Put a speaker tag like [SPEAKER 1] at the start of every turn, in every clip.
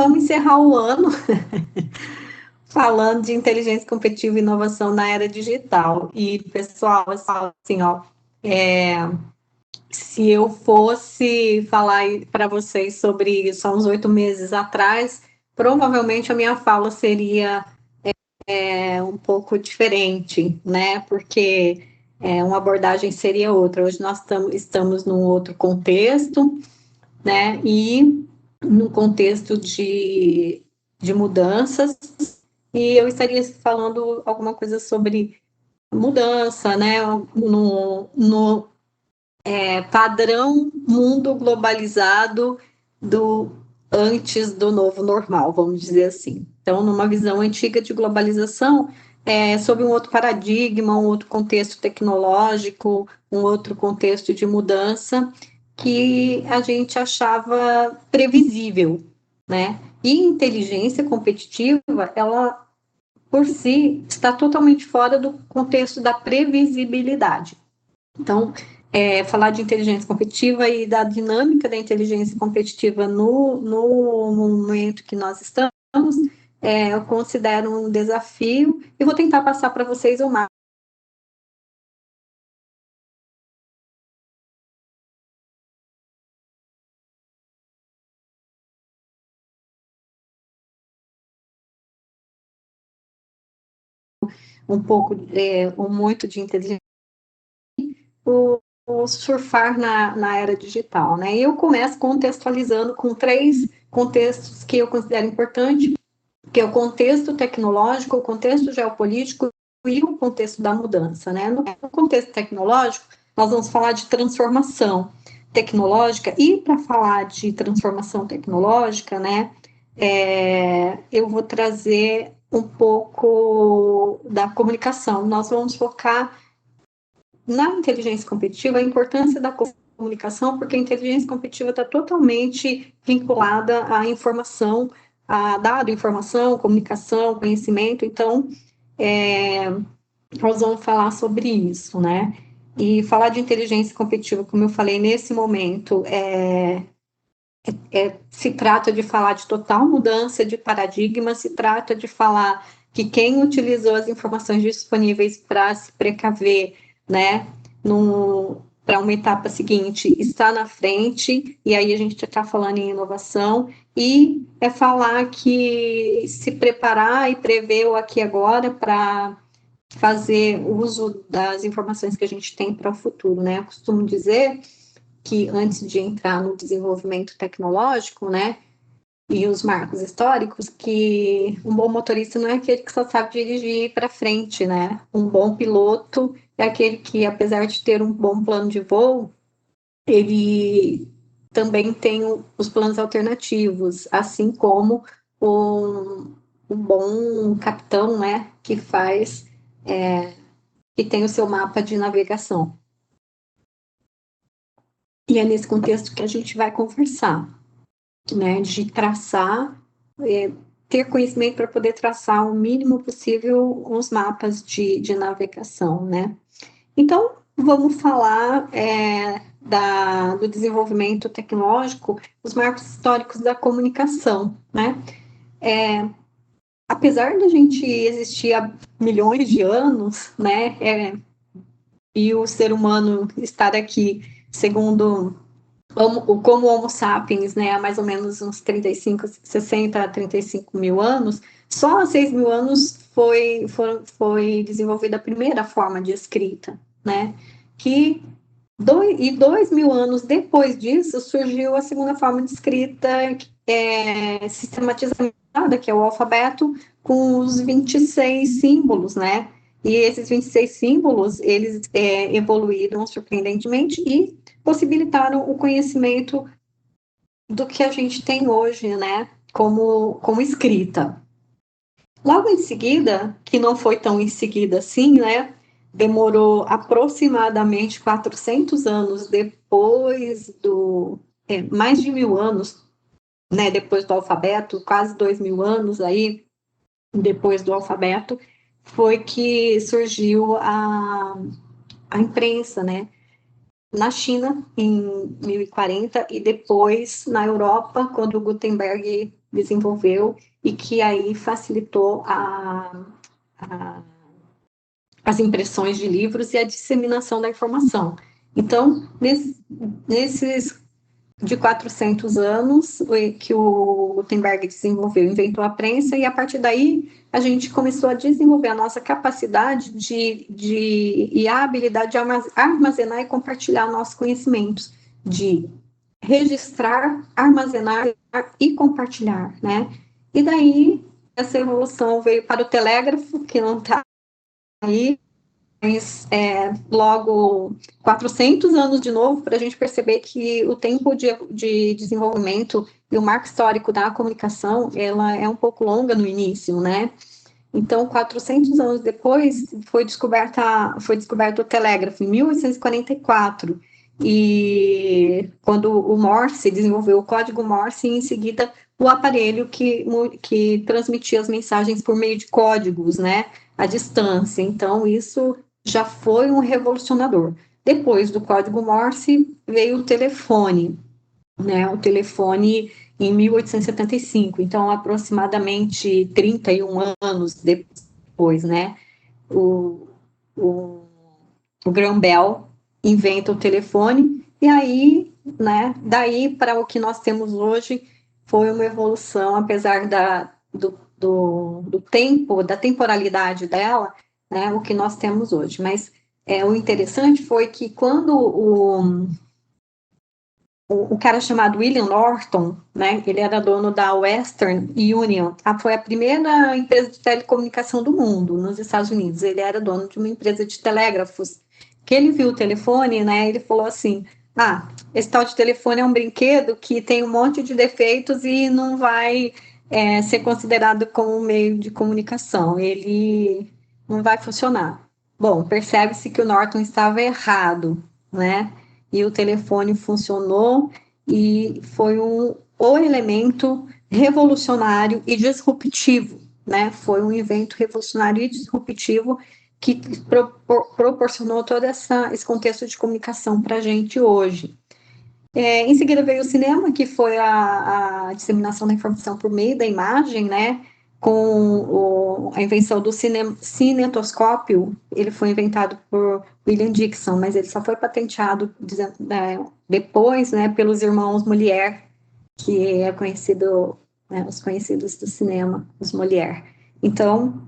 [SPEAKER 1] vamos encerrar o ano falando de inteligência competitiva e inovação na era digital. E, pessoal, assim, ó, se eu fosse falar para vocês sobre isso há uns 8 meses atrás, provavelmente a minha fala seria um pouco diferente, né? Porque uma abordagem seria outra. Hoje nós estamos num outro contexto, né? E num contexto de mudanças, e eu estaria falando alguma coisa sobre mudança, né? No padrão mundo globalizado do antes do novo normal, vamos dizer assim. Então, numa visão antiga de globalização, sob um outro paradigma, um outro contexto tecnológico, um outro contexto de mudança que a gente achava previsível, né? E inteligência competitiva, ela por si está totalmente fora do contexto da previsibilidade. Então, falar de inteligência competitiva e da dinâmica da inteligência competitiva no momento que nós estamos, eu considero um desafio e vou tentar passar para vocês o mapa. Um pouco, ou muito de inteligência, o surfar na era digital, né? E eu começo contextualizando com 3 contextos que eu considero importantes, que é o contexto tecnológico, o contexto geopolítico e o contexto da mudança, né? No contexto tecnológico, nós vamos falar de transformação tecnológica, e para falar de transformação tecnológica, né, eu vou trazer um pouco da comunicação. Nós vamos focar na inteligência competitiva a importância da comunicação, porque a inteligência competitiva está totalmente vinculada à informação, a dado, informação, comunicação, conhecimento. Então, nós vamos falar sobre isso, né? E falar de inteligência competitiva, como eu falei, nesse momento, se trata de falar de total mudança de paradigma, se trata de falar que quem utilizou as informações disponíveis para se precaver, né, para uma etapa seguinte, está na frente, e aí a gente está falando em inovação, e é falar que se preparar e prever o aqui e agora para fazer uso das informações que a gente tem para o futuro, né? Eu costumo dizer que antes de entrar no desenvolvimento tecnológico, né, e os marcos históricos, que um bom motorista não é aquele que só sabe dirigir para frente, né? Um bom piloto é aquele que, apesar de ter um bom plano de voo, ele também tem os planos alternativos, assim como um bom capitão, né, que faz, que tem o seu mapa de navegação. E é nesse contexto que a gente vai conversar, né, de traçar, ter conhecimento para poder traçar o mínimo possível os mapas de navegação, né. Então, vamos falar do desenvolvimento tecnológico, os marcos históricos da comunicação, né. Apesar da gente existir há milhões de anos, né, e o ser humano estar aqui, segundo como Homo sapiens, né, há mais ou menos uns 35, 60 a 35 mil anos, só há 6 mil anos foi desenvolvida a primeira forma de escrita, né, que 2 mil anos depois disso surgiu a segunda forma de escrita sistematizada, que é o alfabeto, com os 26 símbolos, né, e esses 26 símbolos, eles evoluíram surpreendentemente e possibilitaram o conhecimento do que a gente tem hoje, né, como escrita. Logo em seguida, que não foi tão em seguida assim, né, demorou aproximadamente 400 anos depois mais de 1.000 anos, né, depois do alfabeto, quase 2.000 anos aí, depois do alfabeto, foi que surgiu a imprensa, né, na China, em 1040, e depois na Europa, quando Gutenberg desenvolveu e que aí facilitou as impressões de livros e a disseminação da informação. Então, nesses de 400 anos que o Gutenberg desenvolveu, inventou a prensa, e a partir daí a gente começou a desenvolver a nossa capacidade e a habilidade de armazenar e compartilhar nossos conhecimentos, de registrar, armazenar e compartilhar, né? E daí essa evolução veio para o telégrafo, que não está aí, mas logo 400 anos de novo, para a gente perceber que o tempo de desenvolvimento e o marco histórico da comunicação, ela é um pouco longa no início, né? Então, 400 anos depois, foi descoberto o telégrafo, em 1844, e quando o Morse desenvolveu o código Morse, e em seguida o aparelho que transmitia as mensagens por meio de códigos, né, à distância. Então, isso já foi um revolucionador. Depois do código Morse, veio o telefone, né, o telefone em 1875, então aproximadamente 31 anos depois, né, o, o, o Graham Bell inventa o telefone, e aí, né, daí para o que nós temos hoje, foi uma evolução, apesar do tempo, da temporalidade dela, né, o que nós temos hoje. Mas o interessante foi que quando o cara chamado William Norton, né, ele era dono da Western Union, foi a primeira empresa de telecomunicação do mundo, nos Estados Unidos. Ele era dono de uma empresa de telégrafos. Que ele viu o telefone, né, ele falou assim, esse tal de telefone é um brinquedo que tem um monte de defeitos e não vai ser considerado como um meio de comunicação. Ele não vai funcionar. Bom, percebe-se que o Norton estava errado, né? E o telefone funcionou e foi o elemento revolucionário e disruptivo, né? Foi um evento revolucionário e disruptivo que proporcionou todo esse contexto de comunicação para a gente hoje. Em seguida veio o cinema, que foi a disseminação da informação por meio da imagem, né? Com a invenção do cinetoscópio, ele foi inventado por William Dixon, mas ele só foi patenteado depois, né, pelos irmãos Molière, que é conhecido, né, os conhecidos do cinema, os Molière. Então,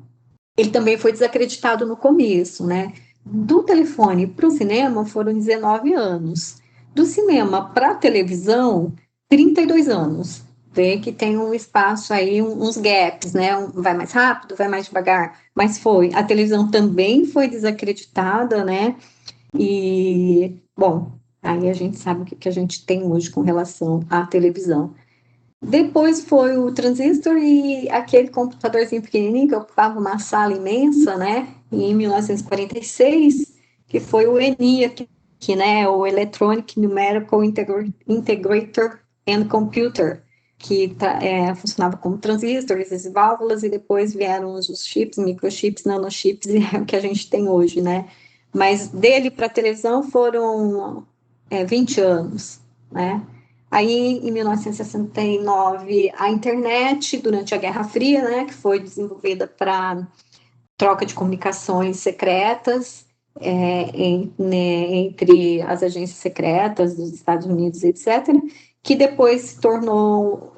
[SPEAKER 1] ele também foi desacreditado no começo, né? Do telefone para o cinema foram 19 anos. Do cinema para a televisão, 32 anos. Vê que tem um espaço aí, uns gaps, né? Vai mais rápido, vai mais devagar. Mas foi. A televisão também foi desacreditada, né? E, bom, aí a gente sabe o que a gente tem hoje com relação à televisão. Depois foi o transistor e aquele computadorzinho pequenininho que ocupava uma sala imensa, né? Em 1946, que foi o ENIAC, né? O Electronic Numerical Integrator and Computer, que funcionava como transistores e válvulas, e depois vieram os chips, microchips, nanochips, e é o que a gente tem hoje, né? Mas dele para a televisão foram 20 anos, né? Aí, em 1969, a internet, durante a Guerra Fria, né, que foi desenvolvida para troca de comunicações secretas entre as agências secretas dos Estados Unidos, etc., que depois se tornou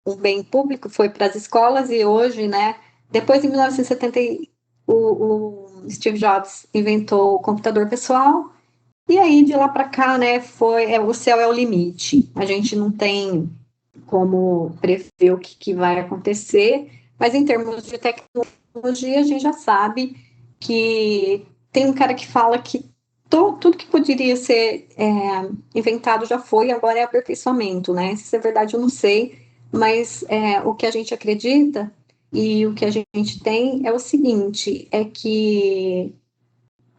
[SPEAKER 1] um bem público, foi para as escolas, e hoje, né, depois, em 1970, o Steve Jobs inventou o computador pessoal. E aí, de lá para cá, né, o céu é o limite. A gente não tem como prever o que vai acontecer, mas em termos de tecnologia, a gente já sabe que tem um cara que fala que tudo que poderia ser inventado já foi, agora é aperfeiçoamento, né? Se isso é verdade, eu não sei, mas o que a gente acredita e o que a gente tem é o seguinte, é que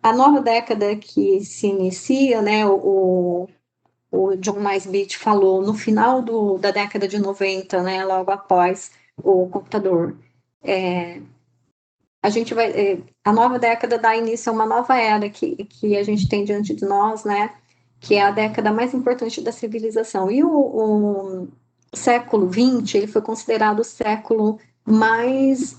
[SPEAKER 1] a nova década que se inicia, né, o John Naisbitt falou no final da década de 90, né, logo após o computador, a nova década dá início a uma nova era que a gente tem diante de nós, né, que é a década mais importante da civilização. E século XX, ele foi considerado o século mais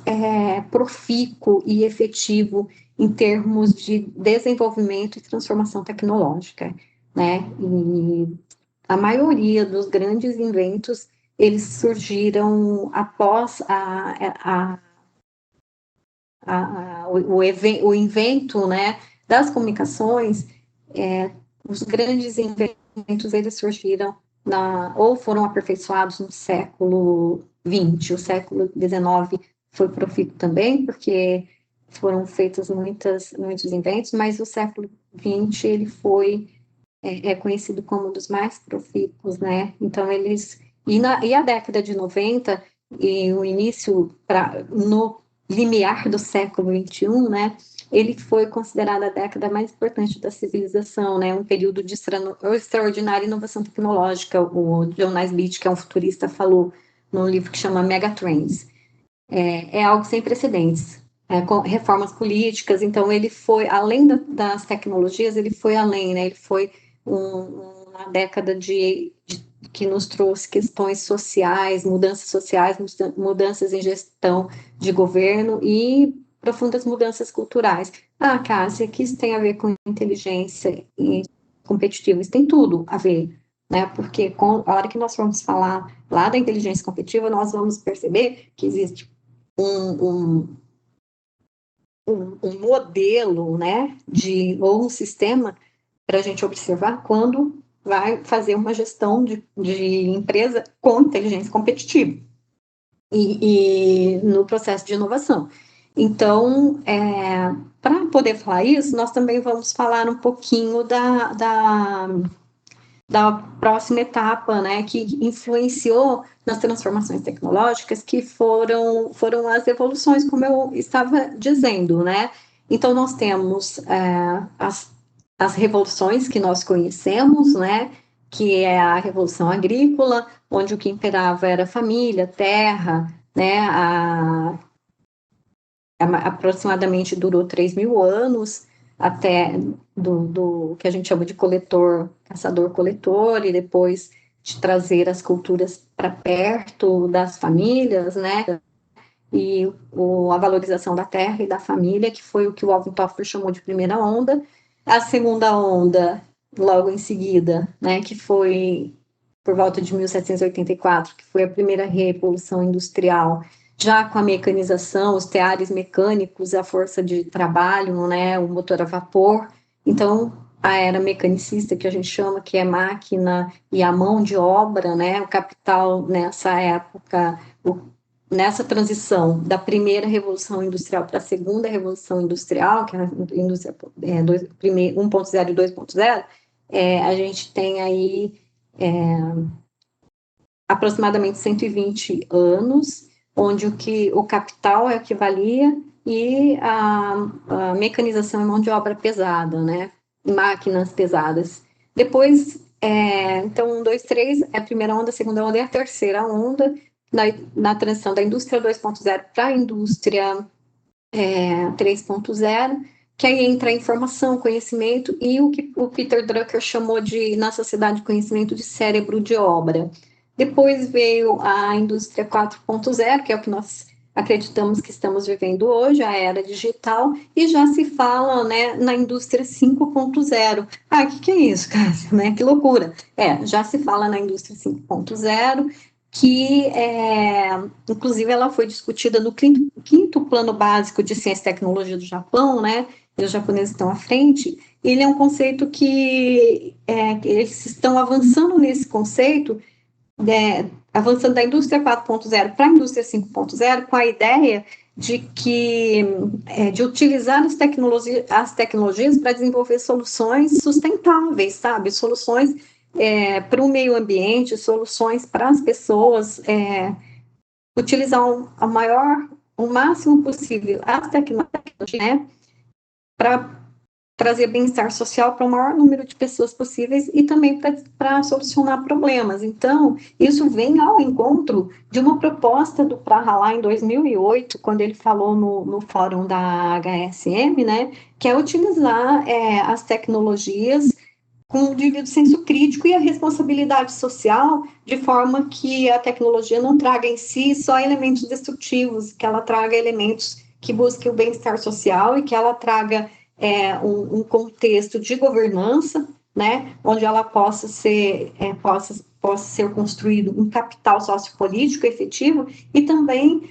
[SPEAKER 1] profícuo e efetivo em termos de desenvolvimento e transformação tecnológica, né? E a maioria dos grandes inventos, eles surgiram após o invento, né, das comunicações. Os grandes inventos, eles surgiram ou foram aperfeiçoados no século XX. O século XIX foi profícuo também, porque foram feitos muitos inventos, mas o século XX, ele foi conhecido como um dos mais profícuos, né? Então, e a década de 90 e o início, no limiar do século XXI, né? Ele foi considerado a década mais importante da civilização, né? Um período de extraordinária inovação tecnológica. O John Naisbitt, que é um futurista, falou num livro que chama Megatrends. É algo sem precedentes. Com reformas políticas, então ele foi, além das tecnologias, ele foi além, né? Ele foi uma década que nos trouxe questões sociais, mudanças em gestão de governo e profundas mudanças culturais. Ah, Cássia, que isso tem a ver com inteligência e competitiva? Isso tem tudo a ver, né? Porque a hora que nós formos falar lá da inteligência competitiva, nós vamos perceber que existe um modelo, né, ou um sistema para a gente observar quando vai fazer uma gestão de empresa com inteligência competitiva e no processo de inovação. Então, para poder falar isso, nós também vamos falar um pouquinho da próxima etapa, né, que influenciou nas transformações tecnológicas, que foram as evoluções, como eu estava dizendo, né? Então, nós temos as revoluções que nós conhecemos, né? Que é a Revolução Agrícola, onde o que imperava era família, terra, né? Aproximadamente durou 3.000 anos, até do que a gente chama de caçador-coletor, e depois de trazer as culturas para perto das famílias, né? E a valorização da terra e da família, que foi o que o Alvin Toffler chamou de primeira onda. A segunda onda, logo em seguida, né, que foi por volta de 1784, que foi a primeira revolução industrial, já com a mecanização, os teares mecânicos, a força de trabalho, né, o motor a vapor. Então, a era mecanicista, que a gente chama, que é máquina e a mão de obra, né, o capital nessa época, nessa transição da primeira revolução industrial para a segunda revolução industrial, que é a indústria 1.0 e 2.0, a gente tem aí aproximadamente 120 anos, onde o capital é o que valia e a mecanização e mão de obra pesada, né? Máquinas pesadas. Depois, então, 1, 2, 3 é a primeira onda, a segunda onda e a terceira onda, na transição da indústria 2.0 para a indústria 3.0, que aí entra a informação, conhecimento e o que o Peter Drucker chamou na sociedade de conhecimento, de cérebro de obra. Depois veio a indústria 4.0, que é o que nós acreditamos que estamos vivendo hoje, a era digital, e já se fala, né, na indústria 5.0. Ah, o que é isso, Cássio? Né? Que loucura! Já se fala na indústria 5.0, que, inclusive, ela foi discutida no quinto plano básico de ciência e tecnologia do Japão, né? E os japoneses estão à frente. Ele é um conceito que eles estão avançando nesse conceito, avançando da indústria 4.0 para a indústria 5.0, com a ideia de utilizar as tecnologias para desenvolver soluções sustentáveis, sabe? Soluções para o meio ambiente, soluções para as pessoas, utilizar o máximo possível as tecnologias, né, para trazer bem-estar social para o maior número de pessoas possíveis e também para solucionar problemas. Então, isso vem ao encontro de uma proposta do Prahalá em 2008, quando ele falou no fórum da HSM, né, que é utilizar as tecnologias com o devido senso crítico e a responsabilidade social, de forma que a tecnologia não traga em si só elementos destrutivos, que ela traga elementos que busquem o bem-estar social e que ela traga um contexto de governança, né, onde ela possa ser construído um capital sociopolítico efetivo e também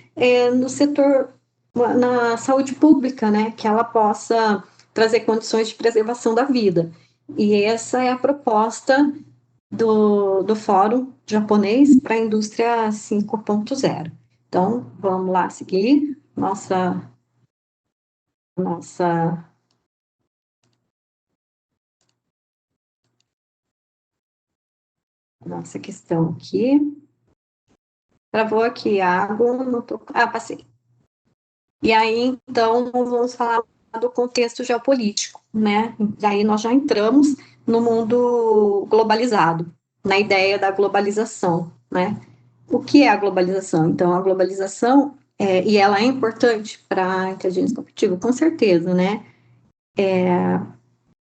[SPEAKER 1] no setor, na saúde pública, né, que ela possa trazer condições de preservação da vida. E essa é a proposta do Fórum Japonês para a Indústria 5.0. Então, vamos lá seguir nossa questão aqui. Travou aqui, água, não tô... passei. E aí, então, vamos falar do contexto geopolítico, né? Daí nós já entramos no mundo globalizado, na ideia da globalização, né? O que é a globalização? Então, a globalização, e ela é importante para a inteligência competitiva, com certeza, né?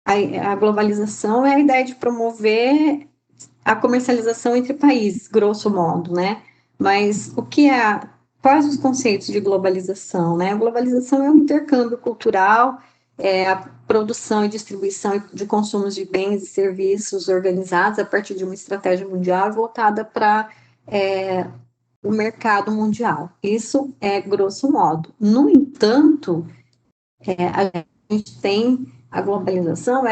[SPEAKER 1] A globalização é a ideia de promover a comercialização entre países, grosso modo, né? Mas quais os conceitos de globalização, né? A globalização é um intercâmbio cultural, a produção e distribuição de consumos de bens e serviços organizados a partir de uma estratégia mundial voltada para o mercado mundial. Isso é grosso modo. No entanto, a gente tem a globalização,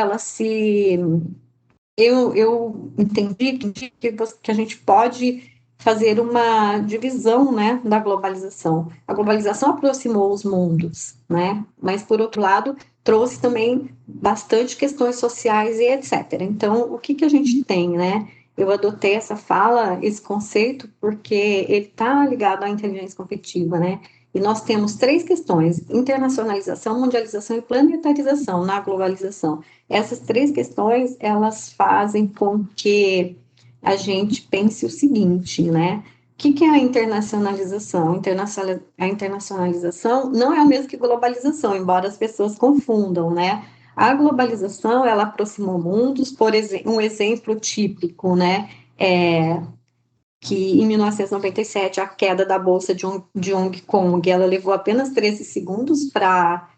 [SPEAKER 1] eu entendi que a gente pode fazer uma divisão, né, da globalização. A globalização aproximou os mundos, né, mas, por outro lado, trouxe também bastante questões sociais e etc. Então, o que a gente tem, né? Eu adotei essa fala, esse conceito, porque ele está ligado à inteligência competitiva, né? E nós temos três questões: internacionalização, mundialização e planetarização na globalização. Essas três questões, elas fazem com que a gente pense o seguinte, né? O que é a internacionalização? A internacionalização não é o mesmo que globalização, embora as pessoas confundam, né? A globalização, ela aproximou mundos, por exemplo, um exemplo típico, né? Que em 1997, a queda da bolsa de Hong Kong, ela levou apenas 13 segundos para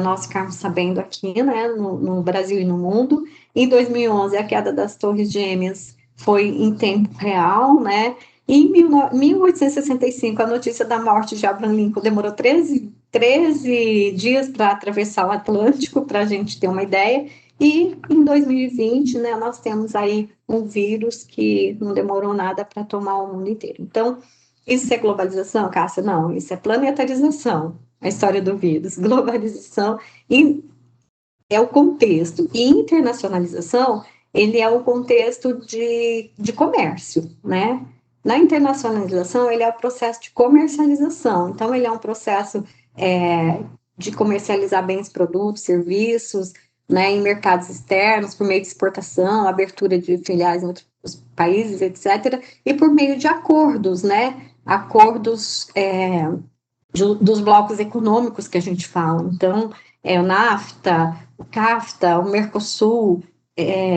[SPEAKER 1] nós ficarmos sabendo aqui, né, no Brasil e no mundo. Em 2011, a queda das Torres Gêmeas foi em tempo real, né? Em 1865, a notícia da morte de Abraham Lincoln demorou 13 dias para atravessar o Atlântico, para a gente ter uma ideia. E em 2020, né, nós temos aí um vírus que não demorou nada para tomar o mundo inteiro. Então, isso é globalização, Cássia? Não, isso é planetarização, a história do vírus. Globalização é o contexto, e internacionalização, ele é o contexto de comércio, né? Na internacionalização, ele é o processo de comercialização, então ele é um processo de comercializar bens, produtos, serviços, né, em mercados externos, por meio de exportação, abertura de filiais em outros países, etc., e por meio de acordos, né? Acordos dos blocos econômicos que a gente fala. Então, o NAFTA, o CAFTA, o Mercosul,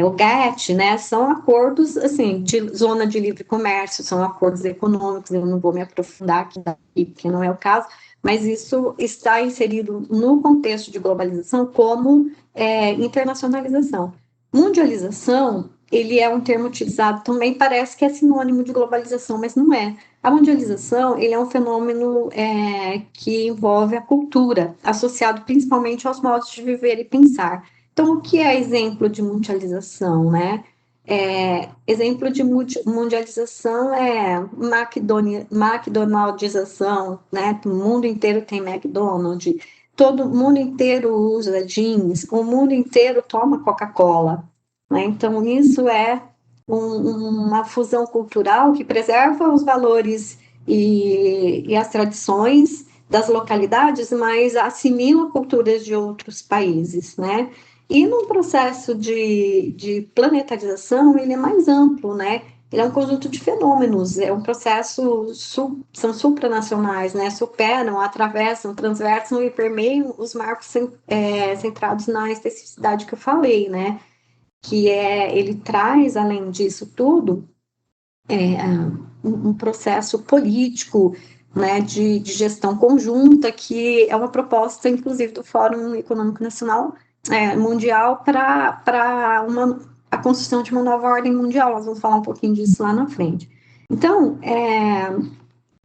[SPEAKER 1] o GATT, né, são acordos, assim, de zona de livre comércio, são acordos econômicos, eu não vou me aprofundar aqui, porque não é o caso, mas isso está inserido no contexto de globalização como internacionalização. Mundialização, ele é um termo utilizado, também parece que é sinônimo de globalização, mas não é. A mundialização, ele é um fenômeno que envolve a cultura, associado principalmente aos modos de viver e pensar. Então, o que é exemplo de mundialização, né? Exemplo de mundialização é McDonaldização, né? O mundo inteiro tem McDonald's, todo mundo inteiro usa jeans, o mundo inteiro toma Coca-Cola, né? Então, isso é uma fusão cultural que preserva os valores e as tradições das localidades, mas assimila culturas de outros países, né? E no processo de planetarização, ele é mais amplo, né? Ele é um conjunto de fenômenos, é um processo, são supranacionais, né? Superam, atravessam, transversam e permeiam os marcos centrados na especificidade que eu falei, né? ele traz, além disso tudo, um processo político, né, de gestão conjunta, que é uma proposta, inclusive, do Fórum Econômico Nacional Mundial para a construção de uma nova ordem mundial. Nós vamos falar um pouquinho disso lá na frente. Então,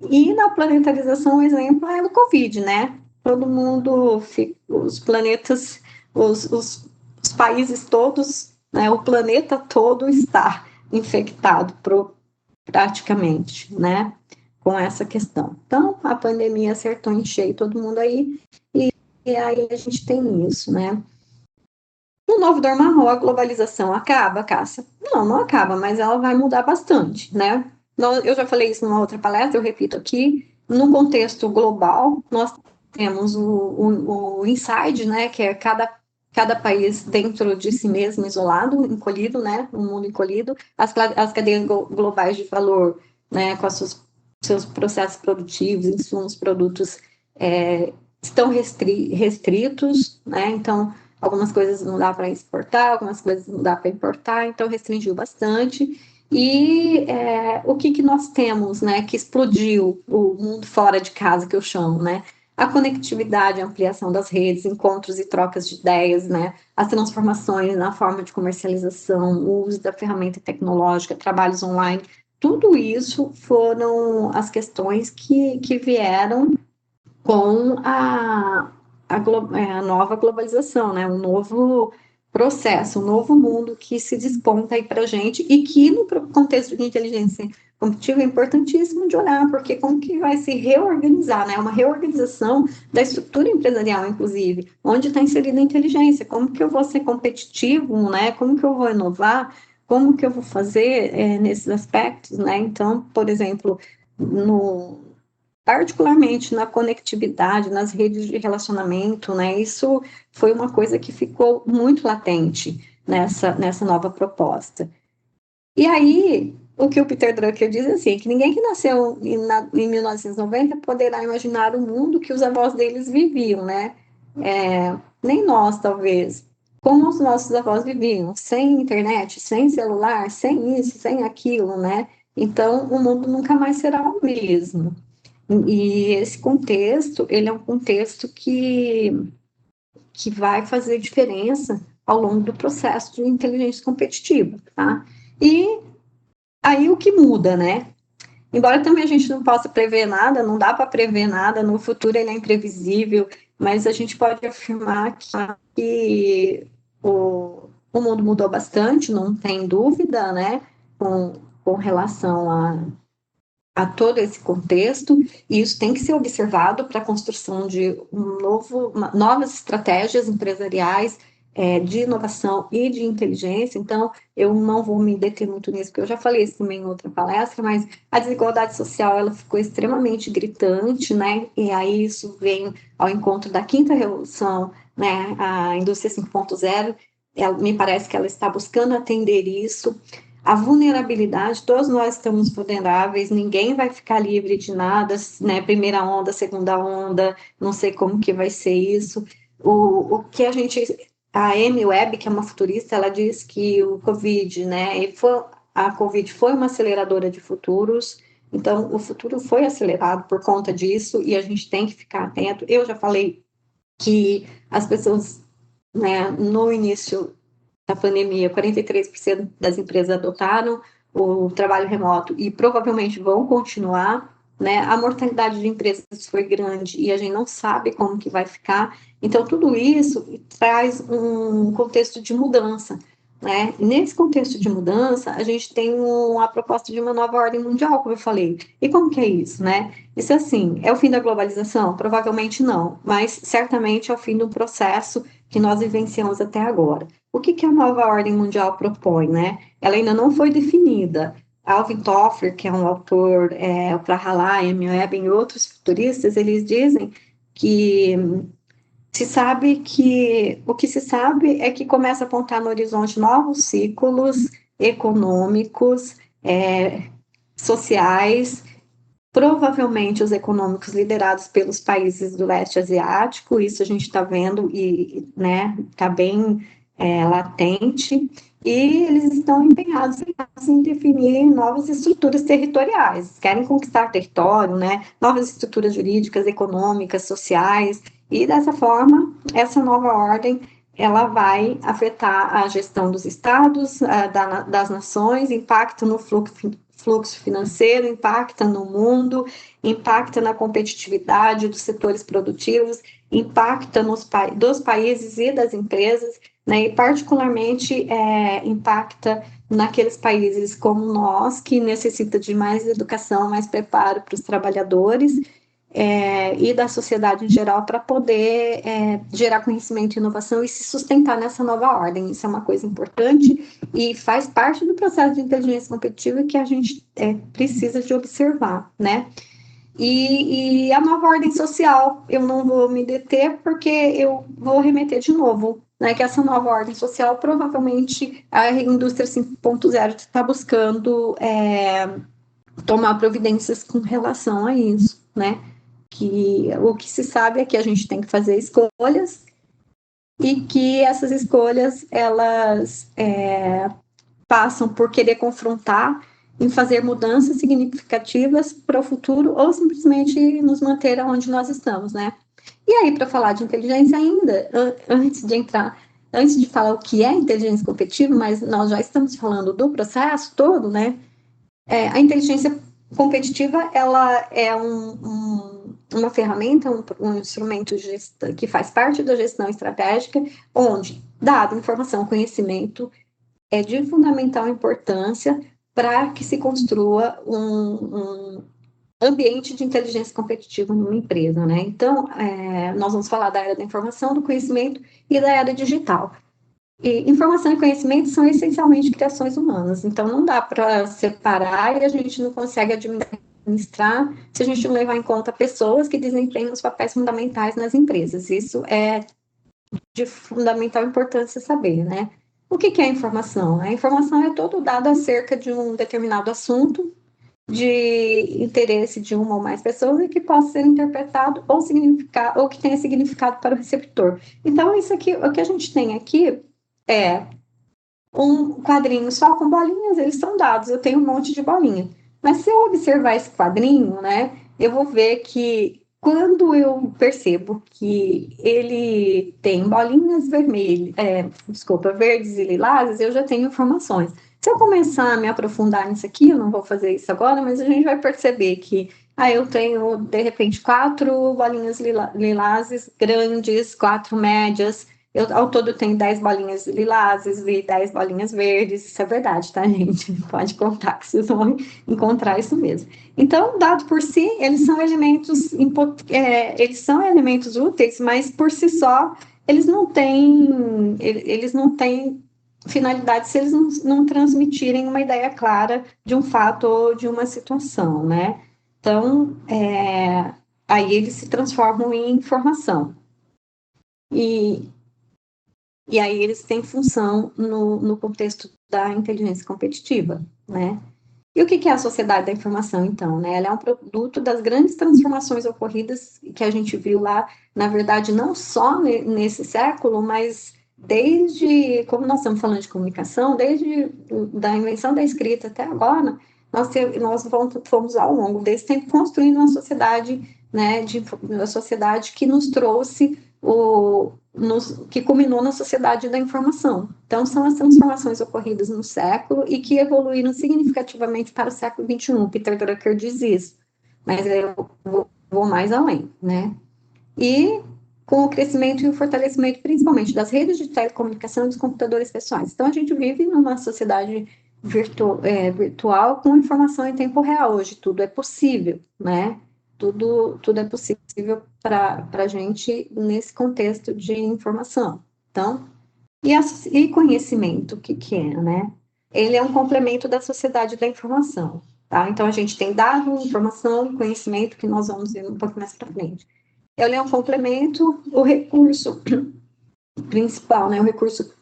[SPEAKER 1] e na planetarização, o exemplo é o Covid, né? Todo mundo, os planetas, os países todos, né, o planeta todo está infectado praticamente, né, com essa questão. Então, a pandemia acertou em cheio todo mundo aí, e aí a gente tem isso, né. No novo normal, a globalização acaba, Cássia? Não, não acaba, mas ela vai mudar bastante, né. Eu já falei isso numa outra palestra, eu repito aqui, no contexto global, nós temos o inside, né, que é cada país dentro de si mesmo, isolado, encolhido, né, um mundo encolhido, as cadeias globais de valor, né, com seus processos produtivos, insumos, produtos, estão restritos, né, então algumas coisas não dá para exportar, algumas coisas não dá para importar, então restringiu bastante. E o que nós temos, né, que explodiu o mundo fora de casa, que eu chamo, né? A conectividade, a ampliação das redes, encontros e trocas de ideias, né? As transformações na forma de comercialização, o uso da ferramenta tecnológica, trabalhos online, tudo isso foram as questões que vieram com a nova globalização, né? Um novo processo, um novo mundo que se desponta aí para a gente e que no contexto de inteligência competitiva é importantíssimo de olhar, porque como que vai se reorganizar, né? Uma reorganização da estrutura empresarial, inclusive, onde está inserida a inteligência, como que eu vou ser competitivo, né? Como que eu vou inovar, como que eu vou fazer nesses aspectos, né? Então, por exemplo, particularmente na conectividade, nas redes de relacionamento, né? Isso foi uma coisa que ficou muito latente nessa nova proposta. E aí, o que o Peter Drucker diz é assim, que ninguém que nasceu em 1990 poderá imaginar o mundo que os avós deles viviam, né? Nem nós, talvez. Como os nossos avós viviam, sem internet, sem celular, sem isso, sem aquilo, né? Então, o mundo nunca mais será o mesmo. E esse contexto, ele é um contexto que vai fazer diferença ao longo do processo de inteligência competitiva, tá? E aí o que muda, né? Embora também a gente não possa prever nada, não dá para prever nada, no futuro ele é imprevisível, mas a gente pode afirmar que o mundo mudou bastante, não tem dúvida, né? Com relação a todo esse contexto, e isso tem que ser observado para a construção de novas estratégias empresariais de inovação e de inteligência. Então, eu não vou me deter muito nisso, porque eu já falei isso também em outra palestra, mas a desigualdade social ela ficou extremamente gritante, né? E aí isso vem ao encontro da quinta revolução, né? A indústria 5.0, me parece que ela está buscando atender isso. A vulnerabilidade, todos nós estamos vulneráveis, ninguém vai ficar livre de nada, né? Primeira onda, segunda onda, não sei como que vai ser isso. O que a Amy Webb, que é uma futurista, ela diz que o Covid, né? A Covid foi uma aceleradora de futuros, então o futuro foi acelerado por conta disso e a gente tem que ficar atento. Eu já falei que as pessoas, né, no início da pandemia, 43% das empresas adotaram o trabalho remoto e provavelmente vão continuar, né? A mortalidade de empresas foi grande e a gente não sabe como que vai ficar. Então, tudo isso traz um contexto de mudança, né? E nesse contexto de mudança, a gente tem a proposta de uma nova ordem mundial, como eu falei. E como que é isso, né? Isso assim, é o fim da globalização? Provavelmente não, mas certamente é o fim do processo que nós vivenciamos até agora. O que a nova ordem mundial propõe, né? Ela ainda não foi definida. Alvin Toffler, que é um autor, para Hallah, Amy Webb e outros futuristas, eles dizem que o que se sabe é que começa a apontar no horizonte novos ciclos econômicos, sociais, provavelmente os econômicos liderados pelos países do leste asiático, isso a gente está vendo e, né, está bem latente, e eles estão empenhados em definir novas estruturas territoriais, querem conquistar território, né, novas estruturas jurídicas, econômicas, sociais, e dessa forma, essa nova ordem, ela vai afetar a gestão dos estados, das nações, impacta no fluxo financeiro, impacta no mundo, impacta na competitividade dos setores produtivos, impacta dos países e das empresas, né, e particularmente impacta naqueles países como nós, que necessita de mais educação, mais preparo para os trabalhadores, e da sociedade em geral, para poder gerar conhecimento e inovação e se sustentar nessa nova ordem. Isso é uma coisa importante e faz parte do processo de inteligência competitiva que a gente precisa de observar, né? E a nova ordem social, eu não vou me deter, porque eu vou remeter de novo, né, que essa nova ordem social, provavelmente, a indústria 5.0 está buscando tomar providências com relação a isso, né? Que o que se sabe é que a gente tem que fazer escolhas e que essas escolhas, elas passam por querer confrontar em fazer mudanças significativas para o futuro ou simplesmente nos manter onde nós estamos, né? E aí, para falar de inteligência ainda, antes de falar o que é inteligência competitiva, mas nós já estamos falando do processo todo, né? A inteligência competitiva, ela é uma ferramenta, um instrumento que faz parte da gestão estratégica, onde dado, informação, conhecimento, é de fundamental importância para que se construa um ambiente de inteligência competitiva numa empresa, né? Então, nós vamos falar da era da informação, do conhecimento e da era digital. E informação e conhecimento são essencialmente criações humanas, então não dá para separar e a gente não consegue administrar se a gente não levar em conta pessoas que desempenham os papéis fundamentais nas empresas. Isso é de fundamental importância saber, né? O que é informação? A informação é todo dado acerca de um determinado assunto de interesse de uma ou mais pessoas e que possa ser interpretado ou que tenha significado para o receptor. Então, isso aqui, o que a gente tem aqui é um quadrinho só com bolinhas, eles são dados, eu tenho um monte de bolinha. Mas se eu observar esse quadrinho, né, eu vou ver que quando eu percebo que ele tem bolinhas vermelhas, verdes e lilazes, eu já tenho informações. Se eu começar a me aprofundar nisso aqui, eu não vou fazer isso agora, mas a gente vai perceber que eu tenho, de repente, 4 bolinhas lilazes grandes, 4 médias, ao todo tenho 10 bolinhas lilazes e 10 bolinhas verdes, isso é verdade, tá, gente? Pode contar que vocês vão encontrar isso mesmo. Então, dado por si, eles são elementos úteis, mas por si só, eles não têm finalidade se eles não transmitirem uma ideia clara de um fato ou de uma situação, né? Então, aí eles se transformam em informação. E aí eles têm função no contexto da inteligência competitiva, né? E o que é a sociedade da informação, então? Né? Ela é um produto das grandes transformações ocorridas que a gente viu lá, na verdade, não só nesse século, mas desde, como nós estamos falando de comunicação, desde da invenção da escrita até agora, nós fomos ao longo desse tempo construindo uma sociedade, né, uma sociedade que nos trouxe que culminou na sociedade da informação. Então, são as transformações ocorridas no século e que evoluíram significativamente para o século XXI. Peter Drucker diz isso, mas eu vou mais além, né? E com o crescimento e o fortalecimento, principalmente, das redes de telecomunicação e dos computadores pessoais. Então, a gente vive numa sociedade virtual com informação em tempo real. Hoje tudo é possível, né? Tudo é possível para a gente nesse contexto de informação. Então, e conhecimento, o que é, né? Ele é um complemento da sociedade da informação, tá? Então, a gente tem dado, informação, conhecimento, que nós vamos ver um pouco mais para frente. Ele é um complemento, o recurso principal, né? O recurso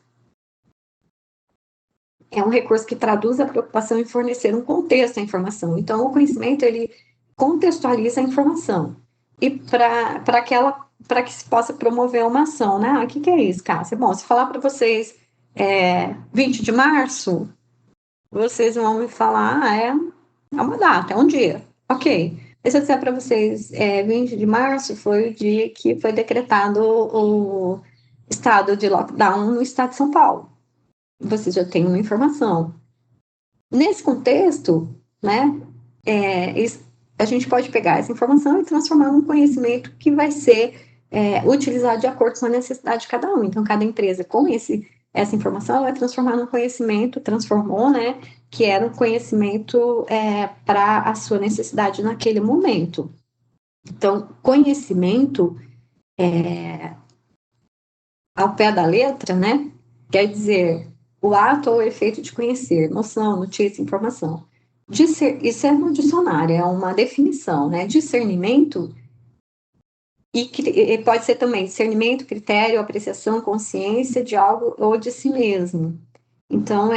[SPEAKER 1] é um recurso que traduz a preocupação em fornecer um contexto à informação. Então, o conhecimento, ele contextualiza a informação. E para que se possa promover uma ação, né? O que é isso, Cássia? Bom, se falar para vocês 20 de março, vocês vão me falar, é uma data, é um dia. Ok. E se eu disser para vocês, 20 de março foi o dia que foi decretado o estado de lockdown no estado de São Paulo. Vocês já têm uma informação. Nesse contexto, né, a gente pode pegar essa informação e transformar num conhecimento que vai ser utilizado de acordo com a necessidade de cada um. Então, cada empresa, com essa informação, vai transformar num conhecimento, transformou, né, que era um conhecimento para a sua necessidade naquele momento. Então, conhecimento, ao pé da letra, né, quer dizer o ato ou o efeito de conhecer, noção, notícia, informação. Isso é no dicionário, é uma definição, né? Discernimento, e pode ser também discernimento, critério, apreciação, consciência de algo ou de si mesmo. Então,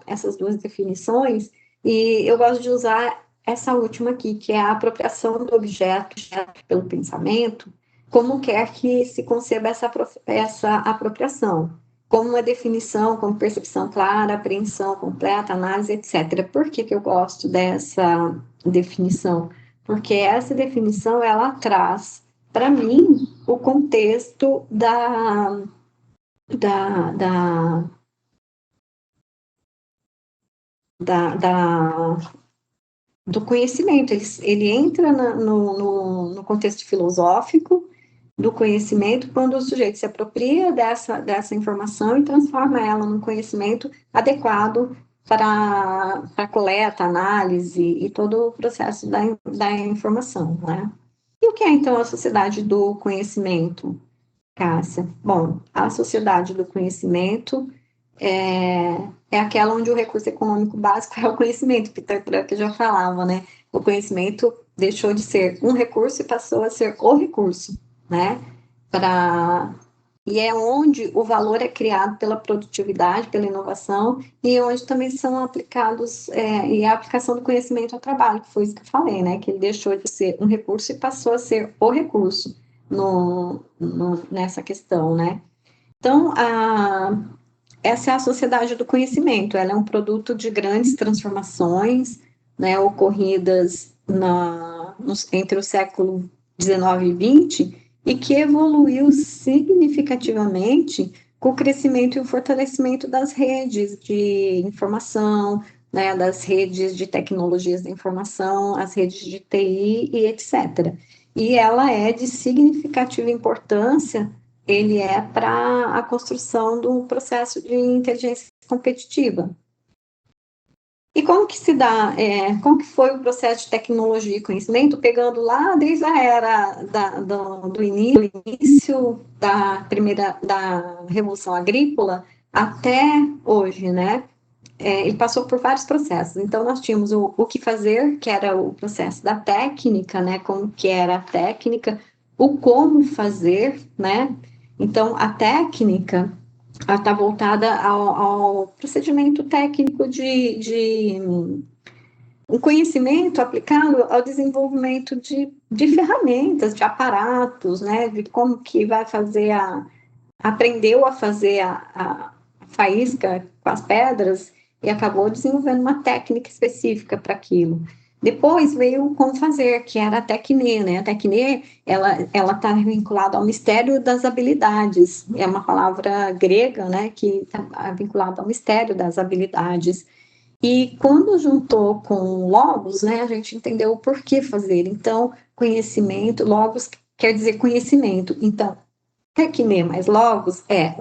[SPEAKER 1] essas duas definições, e eu gosto de usar essa última aqui, que é a apropriação do objeto pelo pensamento, como quer que se conceba essa apropriação, como uma definição, como percepção clara, apreensão completa, análise, etc. Por que eu gosto dessa definição? Porque essa definição, ela traz, para mim, o contexto da, da, da, do conhecimento. Ele entra no contexto filosófico do conhecimento quando o sujeito se apropria dessa informação e transforma ela num conhecimento adequado para a coleta, análise e todo o processo da informação, né? E o que é, então, a sociedade do conhecimento, Cássia? Bom, a sociedade do conhecimento é aquela onde o recurso econômico básico é o conhecimento, Peter Drucker já falava, né? O conhecimento deixou de ser um recurso e passou a ser o recurso, né? E é onde o valor é criado pela produtividade, pela inovação, e onde também são aplicados, e a aplicação do conhecimento ao trabalho, que foi isso que eu falei, né? Que ele deixou de ser um recurso e passou a ser o recurso nessa questão, né? Então, essa é a sociedade do conhecimento, ela é um produto de grandes transformações, né, ocorridas entre o século XIX e XX, e que evoluiu significativamente com o crescimento e o fortalecimento das redes de informação, né, das redes de tecnologias da informação, as redes de TI e etc. E ela é de significativa importância, ele é para a construção do processo de inteligência competitiva. E como que se dá, como que foi o processo de tecnologia e conhecimento, pegando lá desde a era do início da Revolução Agrícola até hoje, né? Ele passou por vários processos. Então, nós tínhamos o que fazer, que era o processo da técnica, né? Como que era a técnica, o como fazer, né? Então, a técnica está voltada ao procedimento técnico de um conhecimento aplicado ao desenvolvimento de ferramentas, de aparatos, né? De como que vai fazer aprendeu a fazer a faísca com as pedras e acabou desenvolvendo uma técnica específica para aquilo. Depois veio o como fazer, que era a tecne, né? A tecne, ela está vinculada ao mistério das habilidades. É uma palavra grega, né? Que está vinculada ao mistério das habilidades. E quando juntou com logos, né? A gente entendeu o porquê fazer. Então, conhecimento, logos quer dizer conhecimento. Então, tecne mais logos é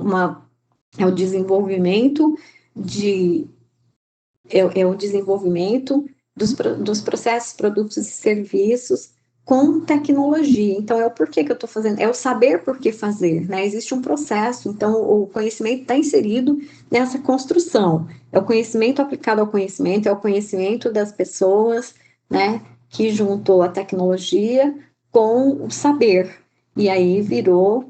[SPEAKER 1] o desenvolvimento o desenvolvimento dos processos, produtos e serviços com tecnologia. Então, é o porquê que eu estou fazendo, é o saber por que fazer, né? Existe um processo, então o conhecimento está inserido nessa construção. É o conhecimento aplicado ao conhecimento, é o conhecimento das pessoas, né? Que juntou a tecnologia com o saber. E aí virou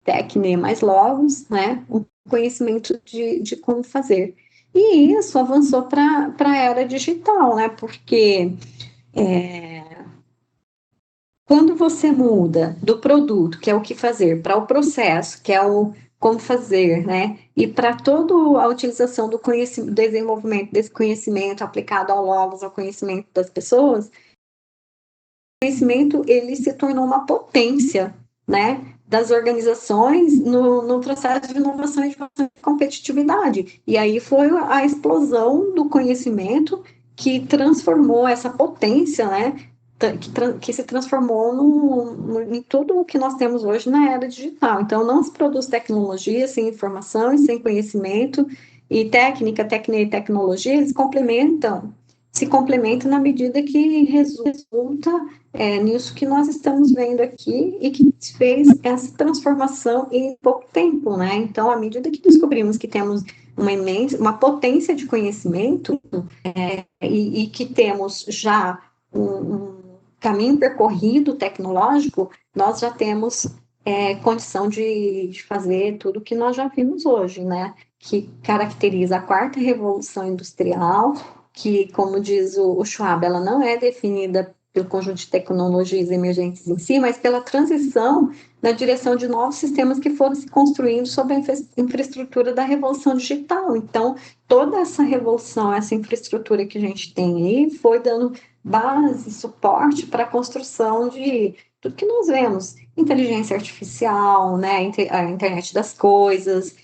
[SPEAKER 1] tecne mais logos, né? Um conhecimento de como fazer. E isso avançou para a era digital, né? Porque quando você muda do produto, que é o que fazer, para o processo, que é o como fazer, né? E para toda a utilização do conhecimento, desenvolvimento desse conhecimento aplicado ao logos, ao conhecimento das pessoas, o conhecimento ele se tornou uma potência, né, das organizações no processo de inovação e de competitividade. E aí foi a explosão do conhecimento que transformou essa potência, né, que se transformou em tudo o que nós temos hoje na era digital. Então, não se produz tecnologia sem informação e sem conhecimento, e técnica e tecnologia, eles se complementam na medida que resulta nisso que nós estamos vendo aqui e que fez essa transformação em pouco tempo, né? Então, à medida que descobrimos que temos uma potência de conhecimento e que temos já um caminho percorrido tecnológico, nós já temos condição de fazer tudo que nós já vimos hoje, né? Que caracteriza a quarta revolução industrial, que, como diz o Schwab, ela não é definida pelo conjunto de tecnologias emergentes em si, mas pela transição na direção de novos sistemas que foram se construindo sob a infraestrutura da revolução digital. Então, toda essa revolução, essa infraestrutura que a gente tem aí, foi dando base, suporte para a construção de tudo que nós vemos, inteligência artificial, né, a internet das coisas,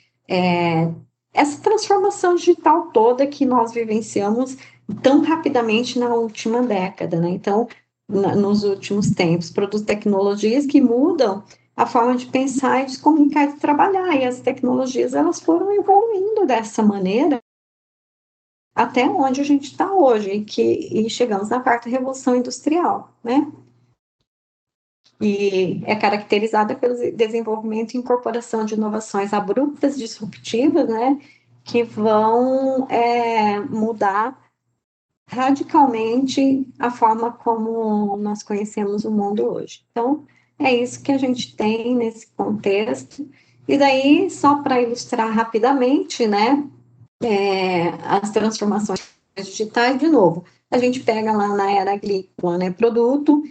[SPEAKER 1] essa transformação digital toda que nós vivenciamos tão rapidamente na última década, né? Então, nos últimos tempos, produz tecnologias que mudam a forma de pensar e de se comunicar e de trabalhar, e as tecnologias elas foram evoluindo dessa maneira até onde a gente está hoje, e chegamos na quarta revolução industrial, né? E é caracterizada pelo desenvolvimento e incorporação de inovações abruptas, disruptivas, né? Que vão mudar radicalmente a forma como nós conhecemos o mundo hoje. Então, é isso que a gente tem nesse contexto. E daí, só para ilustrar rapidamente, né, as transformações digitais, de novo, a gente pega lá na era agrícola, né, produto,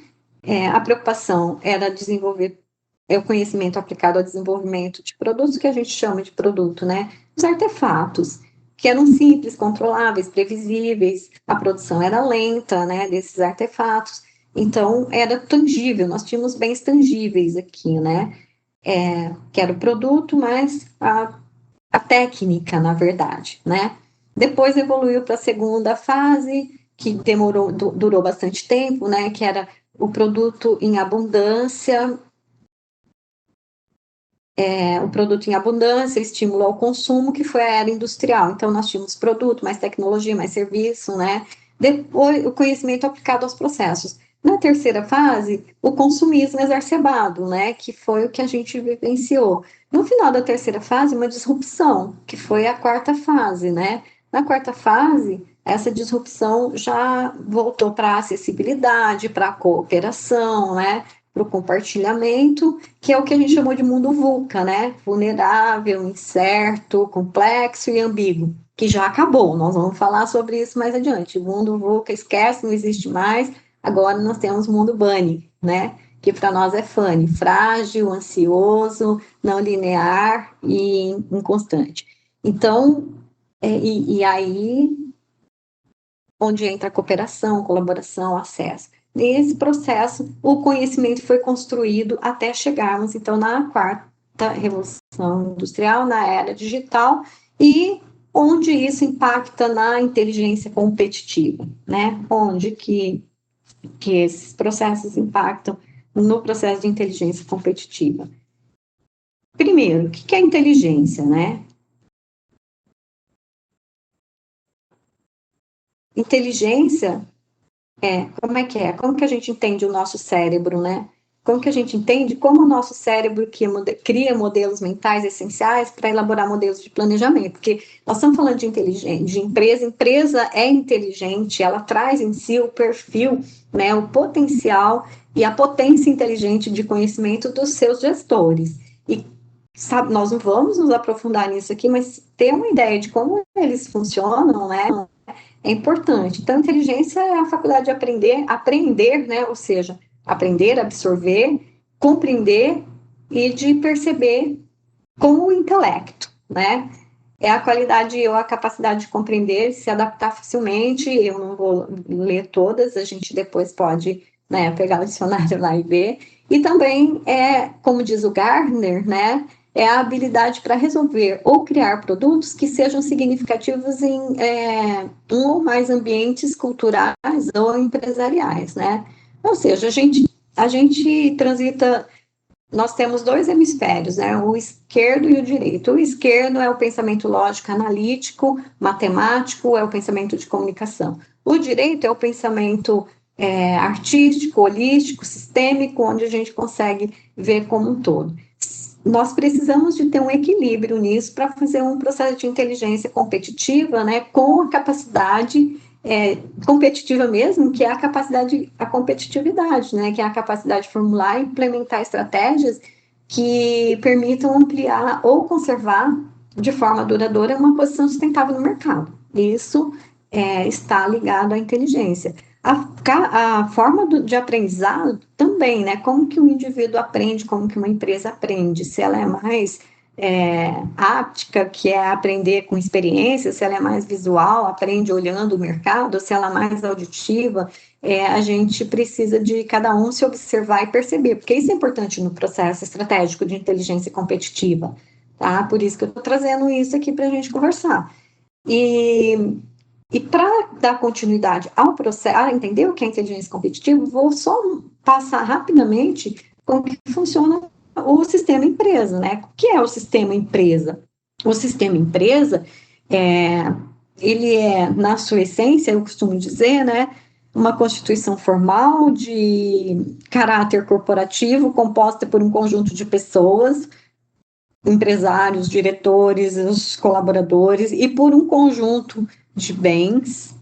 [SPEAKER 1] a preocupação era desenvolver o conhecimento aplicado ao desenvolvimento de produtos que a gente chama de produto, né, os artefatos, que eram simples, controláveis, previsíveis, a produção era lenta, né, desses artefatos, então era tangível, nós tínhamos bens tangíveis aqui, né, que era o produto, mas a técnica, na verdade, né. Depois evoluiu para a segunda fase, que durou bastante tempo, né, que era o produto em abundância, estímulo ao consumo, que foi a era industrial. Então, nós tínhamos produto, mais tecnologia, mais serviço, né? Depois, o conhecimento aplicado aos processos. Na terceira fase, o consumismo exacerbado, né? Que foi o que a gente vivenciou. No final da terceira fase, uma disrupção, que foi a quarta fase, né? Na quarta fase, essa disrupção já voltou para a acessibilidade, para a cooperação, né? Para o compartilhamento, que é o que a gente chamou de mundo VUCA, né? Vulnerável, incerto, complexo e ambíguo, que já acabou. Nós vamos falar sobre isso mais adiante. O mundo VUCA esquece, não existe mais. Agora nós temos o mundo BUNNY, né? Que para nós é FUNNY, frágil, ansioso, não linear e inconstante. Então, e aí onde entra a cooperação, colaboração, acesso. Nesse processo, o conhecimento foi construído até chegarmos, então, na quarta revolução industrial, na era digital, e onde isso impacta na inteligência competitiva, né? Onde que esses processos impactam no processo de inteligência competitiva. Primeiro, o que é inteligência, né? Inteligência como é que é? Como que a gente entende o nosso cérebro, né? Como que a gente entende como o nosso cérebro cria modelos mentais essenciais para elaborar modelos de planejamento? Porque nós estamos falando de empresa é inteligente, ela traz em si o perfil, né, o potencial e a potência inteligente de conhecimento dos seus gestores. E sabe, nós não vamos nos aprofundar nisso aqui, mas ter uma ideia de como eles funcionam, né? É importante. Então, inteligência é a faculdade de aprender, né? Ou seja, aprender, absorver, compreender e de perceber com o intelecto, né? É a qualidade ou a capacidade de compreender, se adaptar facilmente. Eu não vou ler todas, a gente depois pode, né, pegar o dicionário lá e ver. E também como diz o Gardner, né, é a habilidade para resolver ou criar produtos que sejam significativos em um ou mais ambientes culturais ou empresariais, né? Ou seja, a gente transita. Nós temos dois hemisférios, né? O esquerdo e o direito. O esquerdo é o pensamento lógico, analítico, matemático, é o pensamento de comunicação. O direito é o pensamento artístico, holístico, sistêmico, onde a gente consegue ver como um todo. Nós precisamos de ter um equilíbrio nisso para fazer um processo de inteligência competitiva, né? Com a capacidade competitiva mesmo, que é a competitividade, né? Que é a capacidade de formular e implementar estratégias que permitam ampliar ou conservar de forma duradoura uma posição sustentável no mercado. Isso está ligado à inteligência. A forma de aprendizado também, né? Como que um indivíduo aprende, como que uma empresa aprende, se ela é mais áptica, que é aprender com experiência, se ela é mais visual, aprende olhando o mercado, se ela é mais auditiva, a gente precisa de cada um se observar e perceber, porque isso é importante no processo estratégico de inteligência competitiva, tá? Por isso que eu estou trazendo isso aqui para a gente conversar. E para dar continuidade ao processo, entender o que é inteligência competitiva, vou só passar rapidamente como que funciona o sistema empresa, né? O que é o sistema empresa? O sistema empresa, ele na sua essência, eu costumo dizer, né? Uma constituição formal de caráter corporativo, composta por um conjunto de pessoas, empresários, diretores, os colaboradores, e por um conjunto de bens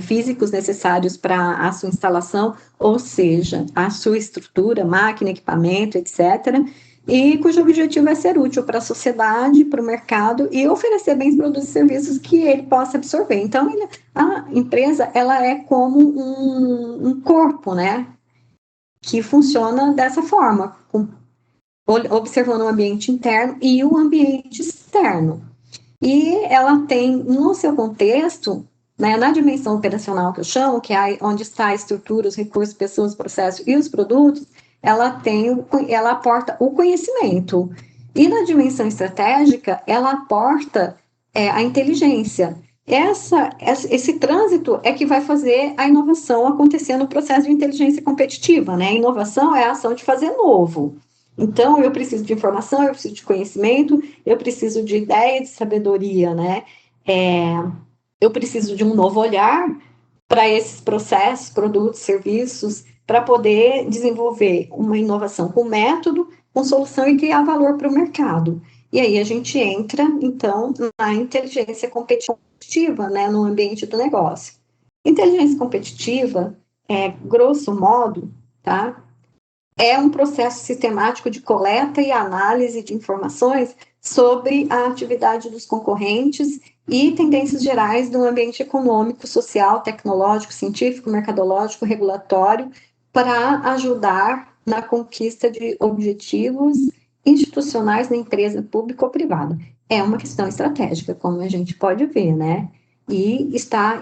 [SPEAKER 1] físicos necessários para a sua instalação, ou seja, a sua estrutura, máquina, equipamento, etc., e cujo objetivo é ser útil para a sociedade, para o mercado e oferecer bens, produtos e serviços que ele possa absorver. Então, a empresa ela é como um corpo, né, que funciona dessa forma, observando o ambiente interno e o ambiente externo. E ela tem, no seu contexto, né, na dimensão operacional que eu chamo, que é onde está a estrutura, os recursos, pessoas, processos e os produtos, ela aporta o conhecimento. E na dimensão estratégica, ela aporta a inteligência. Esse trânsito é que vai fazer a inovação acontecer no processo de inteligência competitiva, né? A inovação é a ação de fazer novo. Então, eu preciso de informação, eu preciso de conhecimento, eu preciso de ideia, de sabedoria, né? Eu preciso de um novo olhar para esses processos, produtos, serviços, para poder desenvolver uma inovação com método, com solução e criar valor para o mercado. E aí a gente entra, então, na inteligência competitiva, né, no ambiente do negócio. Inteligência competitiva, grosso modo, tá? É um processo sistemático de coleta e análise de informações sobre a atividade dos concorrentes e tendências gerais do ambiente econômico, social, tecnológico, científico, mercadológico, regulatório, para ajudar na conquista de objetivos institucionais na empresa pública ou privada. É uma questão estratégica, como a gente pode ver, né? E está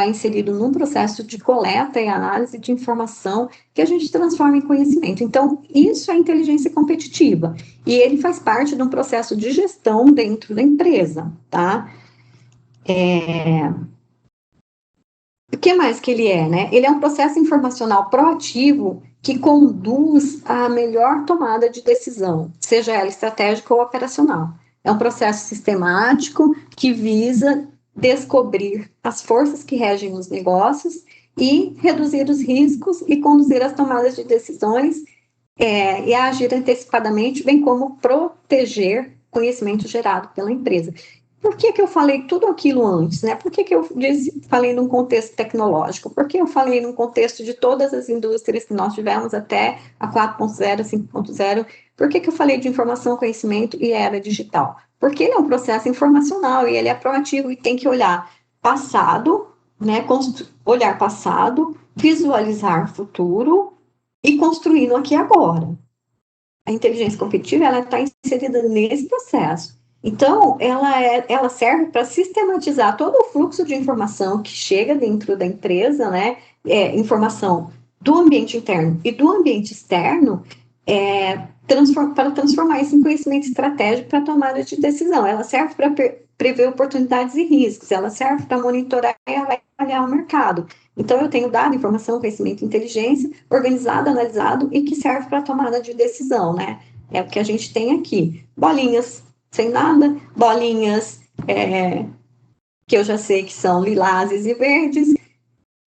[SPEAKER 1] inserido num processo de coleta e análise de informação que a gente transforma em conhecimento. Então, isso é inteligência competitiva. E ele faz parte de um processo de gestão dentro da empresa, tá? O que mais que ele é, né? Ele é um processo informacional proativo que conduz à melhor tomada de decisão, seja ela estratégica ou operacional. É um processo sistemático que visa descobrir as forças que regem os negócios e reduzir os riscos e conduzir as tomadas de decisões e agir antecipadamente, bem como proteger conhecimento gerado pela empresa. Por que eu falei tudo aquilo antes, né? Por que eu falei num contexto tecnológico? Por que eu falei num contexto de todas as indústrias que nós tivemos até a 4.0, 5.0? Por que eu falei de informação, conhecimento e era digital? Porque ele é um processo informacional e ele é proativo e tem que olhar passado, né? Olhar passado, visualizar futuro e construir no aqui e agora. a inteligência competitiva, ela está inserida nesse processo. Então, ela serve para sistematizar todo o fluxo de informação que chega dentro da empresa, né? Informação do ambiente interno e do ambiente externo, para transformar isso em conhecimento estratégico para tomada de decisão. Ela serve para prever oportunidades e riscos, ela serve para monitorar e avaliar o mercado. Então, eu tenho dado informação, conhecimento e inteligência, organizado, analisado e que serve para tomada de decisão, né? É o que a gente tem aqui. Bolinhas sem nada, bolinhas que eu já sei que são lilazes e verdes,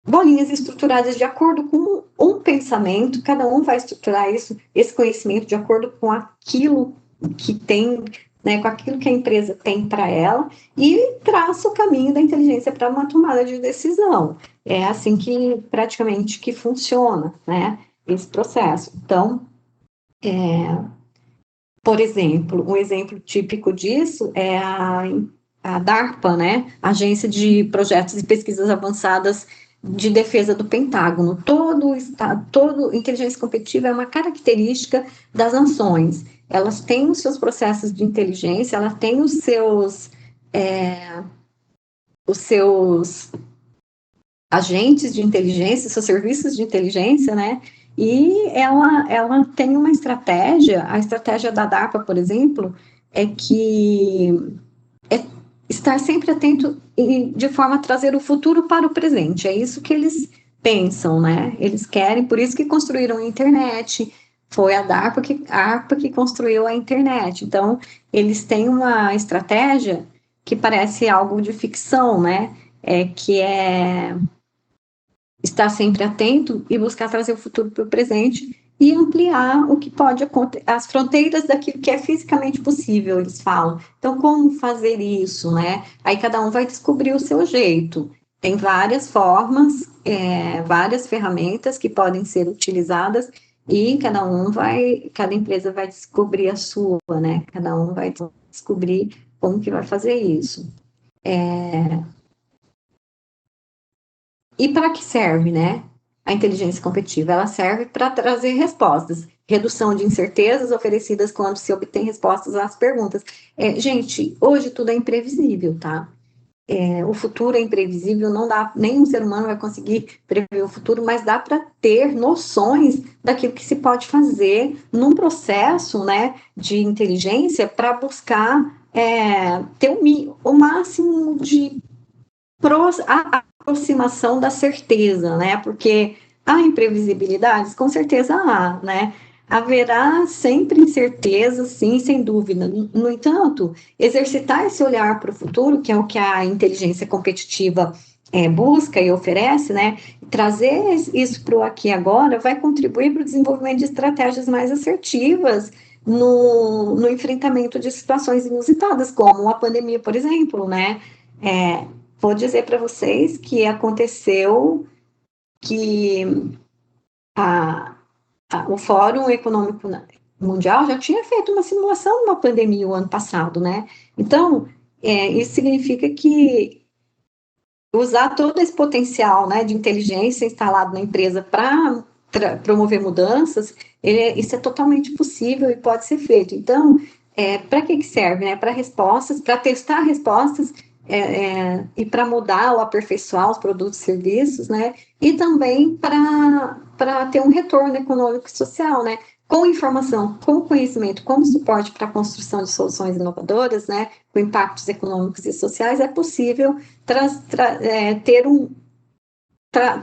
[SPEAKER 1] bolinhas estruturadas de acordo com um pensamento, cada um vai estruturar esse conhecimento de acordo com aquilo que tem, né, com aquilo que a empresa tem para ela, e traça o caminho da inteligência para uma tomada de decisão. É assim que praticamente que funciona, né, esse processo. Então, por exemplo, um exemplo típico disso é a DARPA, né, Agência de Projetos e Pesquisas Avançadas de Defesa do Pentágono. Todo inteligência competitiva é uma característica das nações. Elas têm os seus processos de inteligência, elas têm os seus agentes de inteligência, seus serviços de inteligência, né? E ela tem uma estratégia, a estratégia da DARPA, por exemplo, é que estar sempre atento e de forma a trazer o futuro para o presente. É isso que eles pensam, né? Eles querem, por isso que construíram a internet. Foi a ARPA que construiu a internet. Então, eles têm uma estratégia que parece algo de ficção, né? Que é estar sempre atento e buscar trazer o futuro para o presente e ampliar o que pode acontecer, as fronteiras daquilo que é fisicamente possível, eles falam. Então, como fazer isso, né? Aí cada um vai descobrir o seu jeito. Tem várias formas, várias ferramentas que podem ser utilizadas e cada empresa vai descobrir a sua, né? Cada um vai descobrir como que vai fazer isso. E para que serve, né? A inteligência competitiva, ela serve para trazer respostas, redução de incertezas oferecidas quando se obtém respostas às perguntas. Gente, hoje tudo é imprevisível, tá? O futuro é imprevisível, não dá, nenhum ser humano vai conseguir prever o futuro, mas dá para ter noções daquilo que se pode fazer num processo, né, de inteligência para buscar ter o máximo de a aproximação da certeza, né? Porque há imprevisibilidades, com certeza há, né? Haverá sempre incerteza, sim, sem dúvida. No entanto, exercitar esse olhar para o futuro, que é o que a inteligência competitiva busca e oferece, né? Trazer isso para o aqui e agora vai contribuir para o desenvolvimento de estratégias mais assertivas no enfrentamento de situações inusitadas, como a pandemia, por exemplo, né? Vou dizer para vocês que aconteceu que o Fórum Econômico Mundial já tinha feito uma simulação de uma pandemia o ano passado, né? Então, isso significa que usar todo esse potencial, né, de inteligência instalado na empresa para promover mudanças, isso é totalmente possível e pode ser feito. Então, para que serve? Né? Para respostas, para testar respostas e para mudar ou aperfeiçoar os produtos e serviços, né? E também para ter um retorno econômico e social, né? Com informação, com conhecimento, como suporte para a construção de soluções inovadoras, né? Com impactos econômicos e sociais, é possível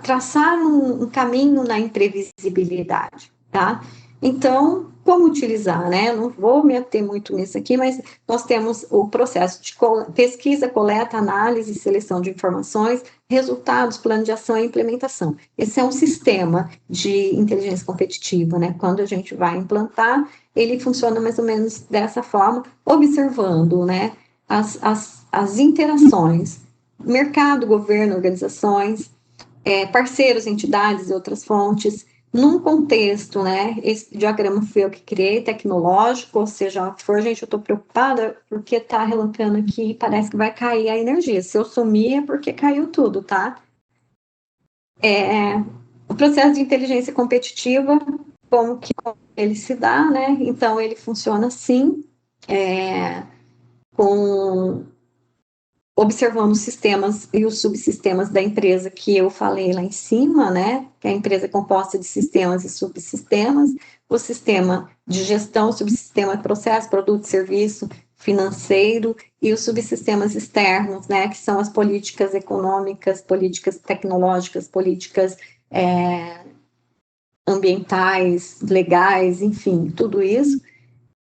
[SPEAKER 1] traçar um caminho na imprevisibilidade, tá? Então, como utilizar, né? Não vou me ater muito nisso aqui, mas nós temos o processo de pesquisa, coleta, análise e seleção de informações, resultados, plano de ação e implementação. Esse é um sistema de inteligência competitiva, né? Quando a gente vai implantar, ele funciona mais ou menos dessa forma, observando, né? As interações, mercado, governo, organizações, parceiros, entidades e outras fontes, num contexto, né? Esse diagrama foi eu que criei, tecnológico, ou seja, for, gente, eu estou preocupada porque está relampando aqui e parece que vai cair a energia. Se eu sumir é porque caiu tudo, tá? O processo de inteligência competitiva, como que ele se dá, né? Então, ele funciona assim, com observando os sistemas e os subsistemas da empresa que eu falei lá em cima, né? Que a empresa é composta de sistemas e subsistemas, o sistema de gestão, o subsistema de processo, produto, serviço, financeiro e os subsistemas externos, né? Que são as políticas econômicas, políticas tecnológicas, políticas ambientais, legais, enfim, tudo isso.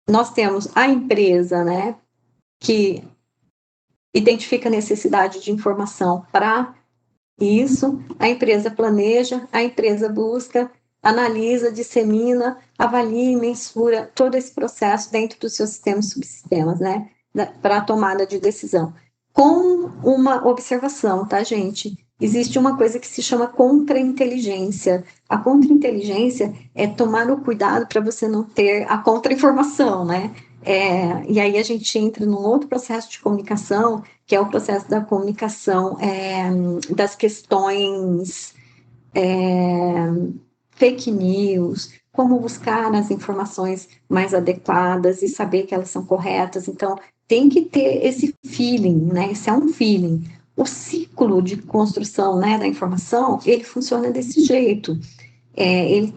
[SPEAKER 1] Nós temos a empresa, né? Que identifica a necessidade de informação para isso, a empresa planeja, a empresa busca, analisa, dissemina, avalia e mensura todo esse processo dentro dos seus sistemas e subsistemas, né? Para a tomada de decisão. Com uma observação, tá, gente? Existe uma coisa que se chama contra-inteligência. A contra-inteligência é tomar o cuidado para você não ter a contra-informação, né? E aí a gente entra num outro processo de comunicação, que é o processo da comunicação das questões fake news, como buscar as informações mais adequadas e saber que elas são corretas. Então, tem que ter esse feeling, né? Esse é um feeling. O ciclo de construção, né, da informação, ele funciona desse jeito. Ele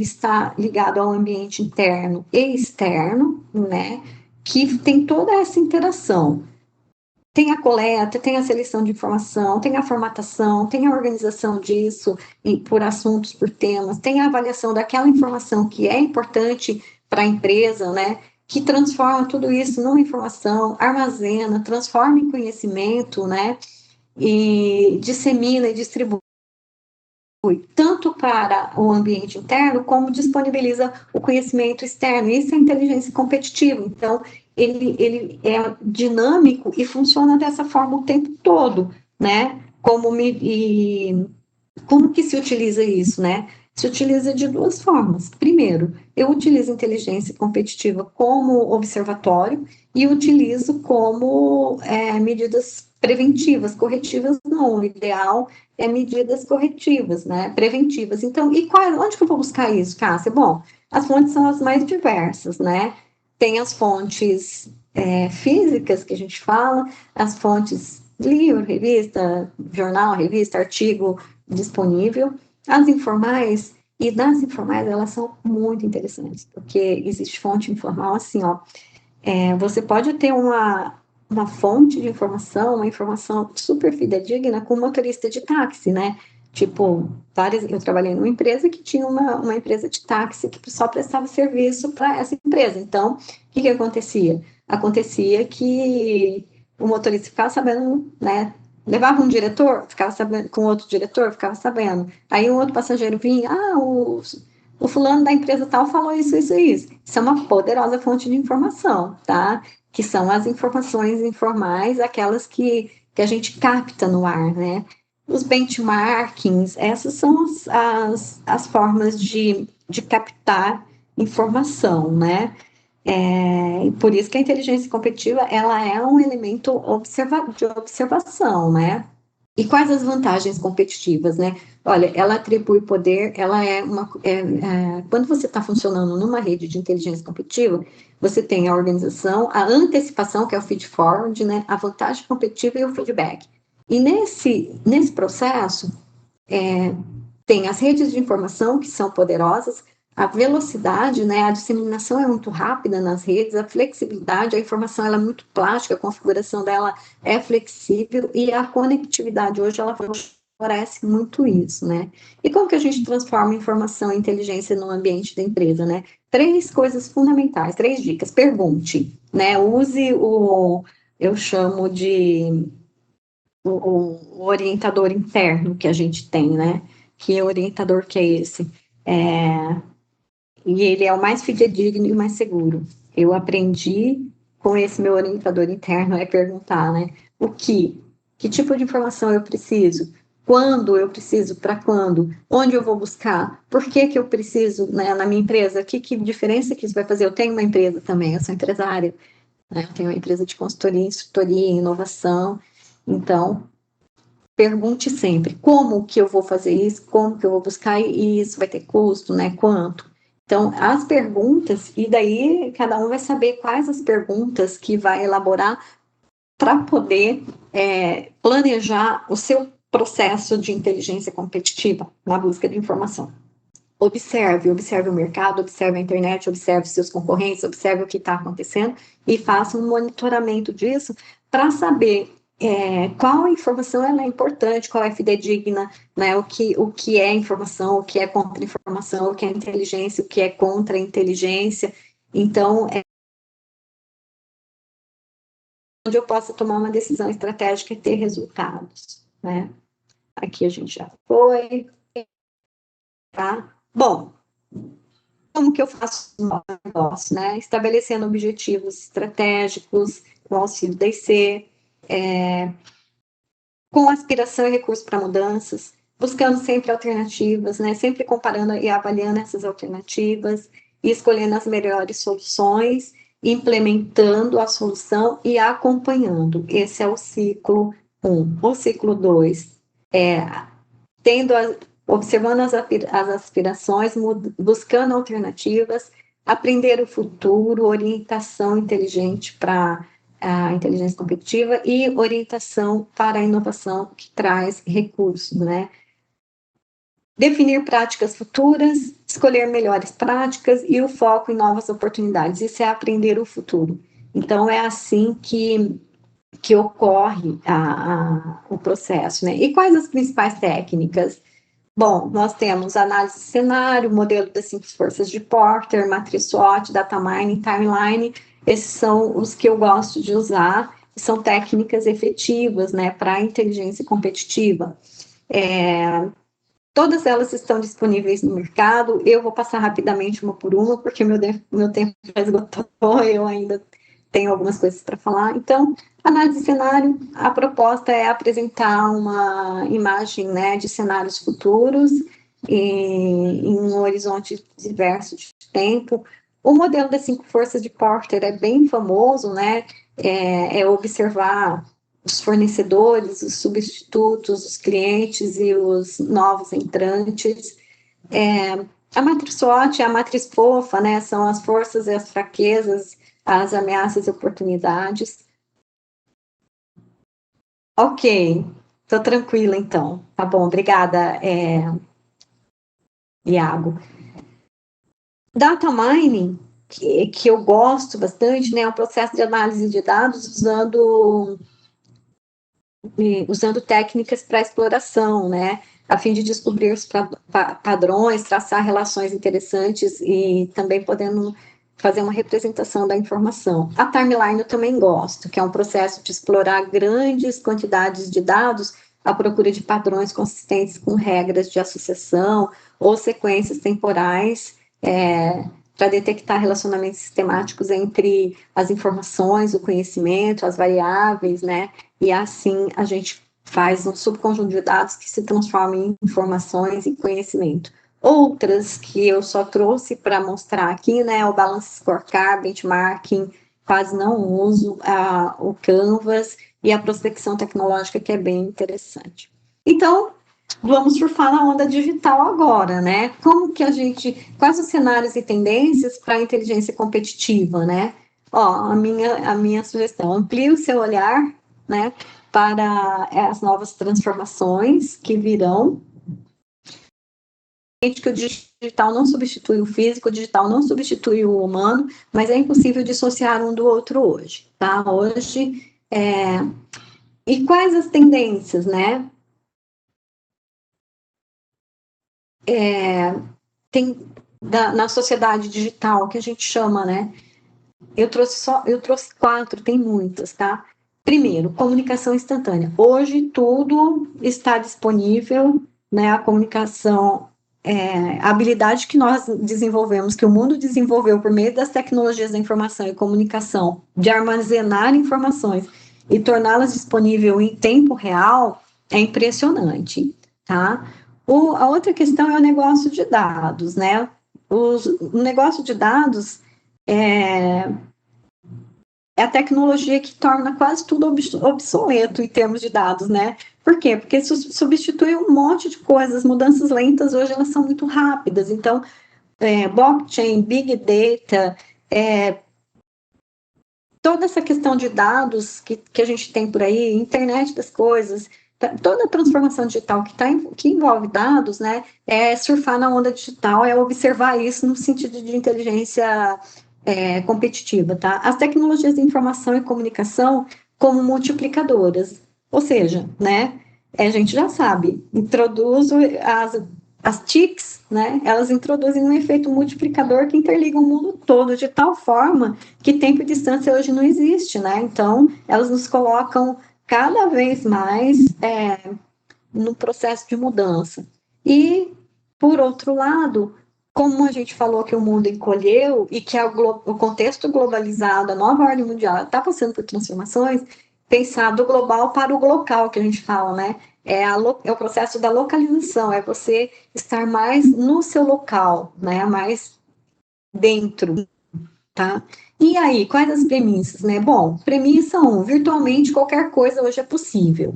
[SPEAKER 1] está ligado ao ambiente interno e externo, né, que tem toda essa interação. Tem a coleta, tem a seleção de informação, tem a formatação, tem a organização disso por assuntos, por temas, tem a avaliação daquela informação que é importante para a empresa, né, que transforma tudo isso numa informação, armazena, transforma em conhecimento, né, e dissemina e distribui tanto para o ambiente interno, como disponibiliza o conhecimento externo. Isso é inteligência competitiva. Então, ele é dinâmico e funciona dessa forma o tempo todo, né? Como que se utiliza isso, né? Se utiliza de duas formas. Primeiro, eu utilizo inteligência competitiva como observatório e utilizo como medidas preventivas, corretivas não. O ideal é medidas corretivas, né? Preventivas. Então, onde que eu vou buscar isso, Cássia? Bom, as fontes são as mais diversas, né? Tem as fontes físicas que a gente fala, as fontes livro, revista, jornal, revista, artigo disponível. As informais, e das informais, elas são muito interessantes, porque existe fonte informal assim, ó. Você pode ter uma fonte de informação, uma informação super fidedigna com um motorista de táxi, né? Tipo, eu trabalhei numa empresa que tinha uma empresa de táxi que só prestava serviço para essa empresa. Então, o que acontecia? Acontecia que o motorista ficava sabendo, né? Levava um diretor, ficava sabendo, com outro diretor, ficava sabendo. Aí um outro passageiro vinha, o fulano da empresa tal falou isso, isso e isso. Isso é uma poderosa fonte de informação, tá? Que são as informações informais, aquelas que a gente capta no ar, né? Os benchmarkings, essas são as formas de captar informação, né? E por isso que a inteligência competitiva, ela é um elemento de observação, né? E quais as vantagens competitivas, né? Olha, ela atribui poder, ela quando você está funcionando numa rede de inteligência competitiva, você tem a organização, a antecipação, que é o feed forward, né? A vantagem competitiva e o feedback. E nesse processo, tem as redes de informação, que são poderosas, a velocidade, né, a disseminação é muito rápida nas redes, a flexibilidade, a informação ela é muito plástica, a configuração dela é flexível e a conectividade hoje ela favorece muito isso, né? E como que a gente transforma informação e inteligência no ambiente da empresa, né? 3 coisas fundamentais, 3 dicas. Pergunte, né? Use eu chamo de o orientador interno que a gente tem, né? Que orientador que é esse? E ele é o mais fidedigno e mais seguro. Eu aprendi com esse meu orientador interno perguntar, né? Que tipo de informação eu preciso? Quando eu preciso? Para quando? Onde eu vou buscar? Por que eu preciso, né, na minha empresa? Que diferença que isso vai fazer? Eu tenho uma empresa também, eu sou empresária, né? Eu tenho uma empresa de consultoria, instrutoria, inovação. Então, pergunte sempre como que eu vou fazer isso, como que eu vou buscar, e isso vai ter custo, né? Quanto? Então, as perguntas, e daí cada um vai saber quais as perguntas que vai elaborar para poder planejar o seu processo de inteligência competitiva na busca de informação. Observe o mercado, observe a internet, observe seus concorrentes, observe o que está acontecendo e faça um monitoramento disso para saber qual informação ela é importante, qual é fidedigna, né? O que é informação, o que é contra-informação, o que é inteligência, o que é contra-inteligência. Então, onde eu possa tomar uma decisão estratégica e ter resultados, né? Aqui a gente já foi, tá? Bom, como que eu faço o negócio, né? Estabelecendo objetivos estratégicos, com auxílio da IC, com aspiração e recurso para mudanças, buscando sempre alternativas, né? Sempre comparando e avaliando essas alternativas e escolhendo as melhores soluções, implementando a solução e acompanhando. Esse é o ciclo 1. O ciclo 2 é observando as aspirações, buscando alternativas, aprender o futuro, orientação inteligente para a inteligência competitiva e orientação para a inovação que traz recursos, né? Definir práticas futuras, escolher melhores práticas e o foco em novas oportunidades. Isso é aprender o futuro. Então, é assim que ocorre o processo, né? E quais as principais técnicas? Bom, nós temos análise de cenário, modelo das 5 forças de Porter, matriz SWOT, data mining, timeline. Esses são os que eu gosto de usar, são técnicas efetivas, né, para a inteligência competitiva. Todas elas estão disponíveis no mercado. Eu vou passar rapidamente uma por uma, porque meu tempo já esgotou, eu ainda tenho algumas coisas para falar. Então, análise de cenário, a proposta é apresentar uma imagem, né, de cenários futuros em um horizonte diverso de tempo. O modelo das 5 forças de Porter é bem famoso, né? É observar os fornecedores, os substitutos, os clientes e os novos entrantes. A matriz SWOT é a matriz fofa, né? São as forças e as fraquezas, as ameaças e oportunidades. Ok, estou tranquila então. Tá bom, obrigada, Iago. Data mining, que eu gosto bastante, né? É um processo de análise de dados usando técnicas para exploração, né? A fim de descobrir os padrões, traçar relações interessantes e também podendo fazer uma representação da informação. A timeline eu também gosto, que é um processo de explorar grandes quantidades de dados à procura de padrões consistentes com regras de associação ou sequências temporais, para detectar relacionamentos sistemáticos entre as informações, o conhecimento, as variáveis, né? E assim a gente faz um subconjunto de dados que se transforma em informações e conhecimento. Outras que eu só trouxe para mostrar aqui, né, o Balance Scorecard, benchmarking, quase não uso, o Canvas e a prospecção tecnológica, que é bem interessante. Então, vamos surfar na onda digital agora, né? Quais os cenários e tendências para a inteligência competitiva, né? Ó, a minha sugestão, amplie o seu olhar, né, para as novas transformações que virão. Que o digital não substitui o físico, o digital não substitui o humano, mas é impossível dissociar um do outro hoje, tá? Hoje, e quais as tendências, né? Na sociedade digital, que a gente chama, né? Eu trouxe 4, tem muitas, tá? Primeiro, comunicação instantânea. Hoje tudo está disponível, né? A comunicação, a habilidade que nós desenvolvemos, que o mundo desenvolveu por meio das tecnologias da informação e comunicação, de armazenar informações e torná-las disponíveis em tempo real, é impressionante, tá? A outra questão é o negócio de dados, né? O negócio de dados é a tecnologia que torna quase tudo obsoleto em termos de dados, né? Por quê? Porque substitui um monte de coisas, mudanças lentas hoje elas são muito rápidas, então blockchain, big data, toda essa questão de dados que a gente tem por aí, internet das coisas, toda a transformação digital que envolve dados, né, é surfar na onda digital, é observar isso no sentido de inteligência competitiva, tá? As tecnologias de informação e comunicação como multiplicadoras, ou seja, né, a gente já sabe, introduz as TICs, né, elas introduzem um efeito multiplicador que interliga o mundo todo de tal forma que tempo e distância hoje não existe, né? Então, elas nos colocam cada vez mais no processo de mudança. E, por outro lado, como a gente falou que o mundo encolheu e que o contexto globalizado, a nova ordem mundial, está passando por transformações, pensar do global para o local, que a gente fala, né? É o processo da localização, é você estar mais no seu local, né? Mais dentro, tá? E aí, quais as premissas, né? Bom, premissa 1, virtualmente qualquer coisa hoje é possível.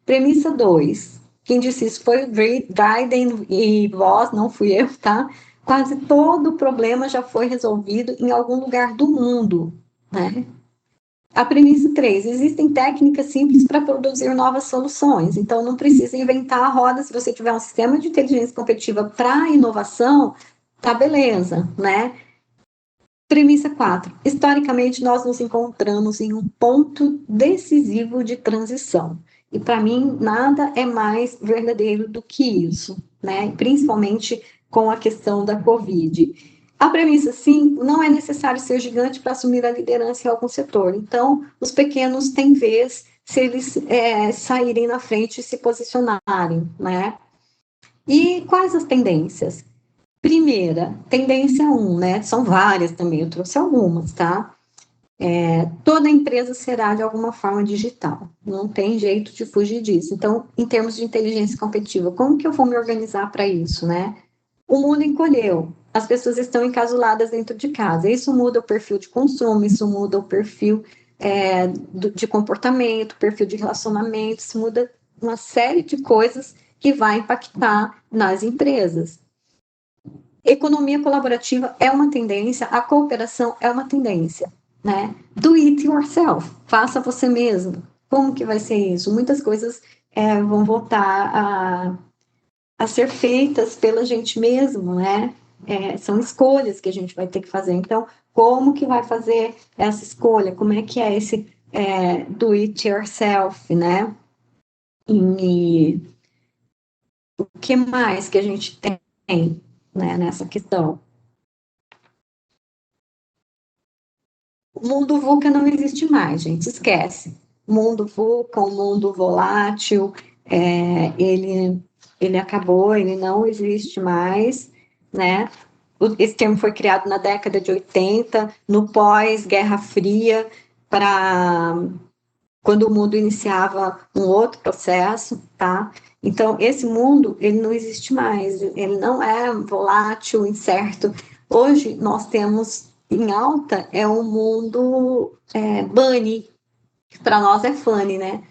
[SPEAKER 1] Premissa 2, quem disse isso foi o Dryden e Voss, não fui eu, tá? Quase todo o problema já foi resolvido em algum lugar do mundo, né? A premissa 3, existem técnicas simples para produzir novas soluções, então não precisa inventar a roda. Se você tiver um sistema de inteligência competitiva para inovação, tá beleza, né? Premissa 4. Historicamente, nós nos encontramos em um ponto decisivo de transição. E, para mim, nada é mais verdadeiro do que isso, né? Principalmente com a questão da Covid. A premissa 5, não é necessário ser gigante para assumir a liderança em algum setor. Então, os pequenos têm vez se eles saírem na frente e se posicionarem, né? E quais as tendências? Primeira, tendência 1, né? São várias também, eu trouxe algumas, tá? Toda empresa será de alguma forma digital, não tem jeito de fugir disso. Então, em termos de inteligência competitiva, como que eu vou me organizar para isso, né? O mundo encolheu, as pessoas estão encasuladas dentro de casa, isso muda o perfil de consumo, isso muda o perfil de comportamento, perfil de relacionamento, isso muda uma série de coisas que vai impactar nas empresas. Economia colaborativa é uma tendência, a cooperação é uma tendência, né? Do it yourself, faça você mesmo. Como que vai ser isso? Muitas coisas vão voltar a ser feitas pela gente mesmo, né? São escolhas que a gente vai ter que fazer. Então, como que vai fazer essa escolha? Como é que é esse do it yourself, né? E o que mais que a gente tem, né, nessa questão? O mundo VUCA não existe mais, gente, esquece. O mundo VUCA, o mundo volátil, ele acabou, ele não existe mais, né? Esse termo foi criado na década de 80, no pós-Guerra Fria, para quando o mundo iniciava um outro processo, tá? Então, esse mundo, ele não existe mais, ele não é volátil, incerto. Hoje, nós temos em alta, um mundo bunny, que para nós é funny, né?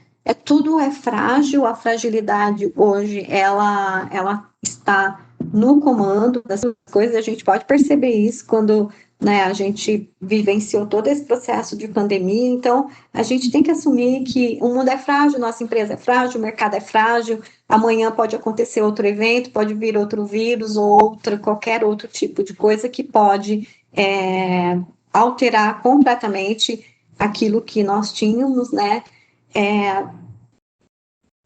[SPEAKER 1] Tudo é frágil, a fragilidade hoje, ela está no comando das coisas, a gente pode perceber isso quando, né, a gente vivenciou todo esse processo de pandemia. Então, a gente tem que assumir que o mundo é frágil, nossa empresa é frágil, o mercado é frágil, amanhã pode acontecer outro evento, pode vir outro vírus ou qualquer outro tipo de coisa que pode alterar completamente aquilo que nós tínhamos, né?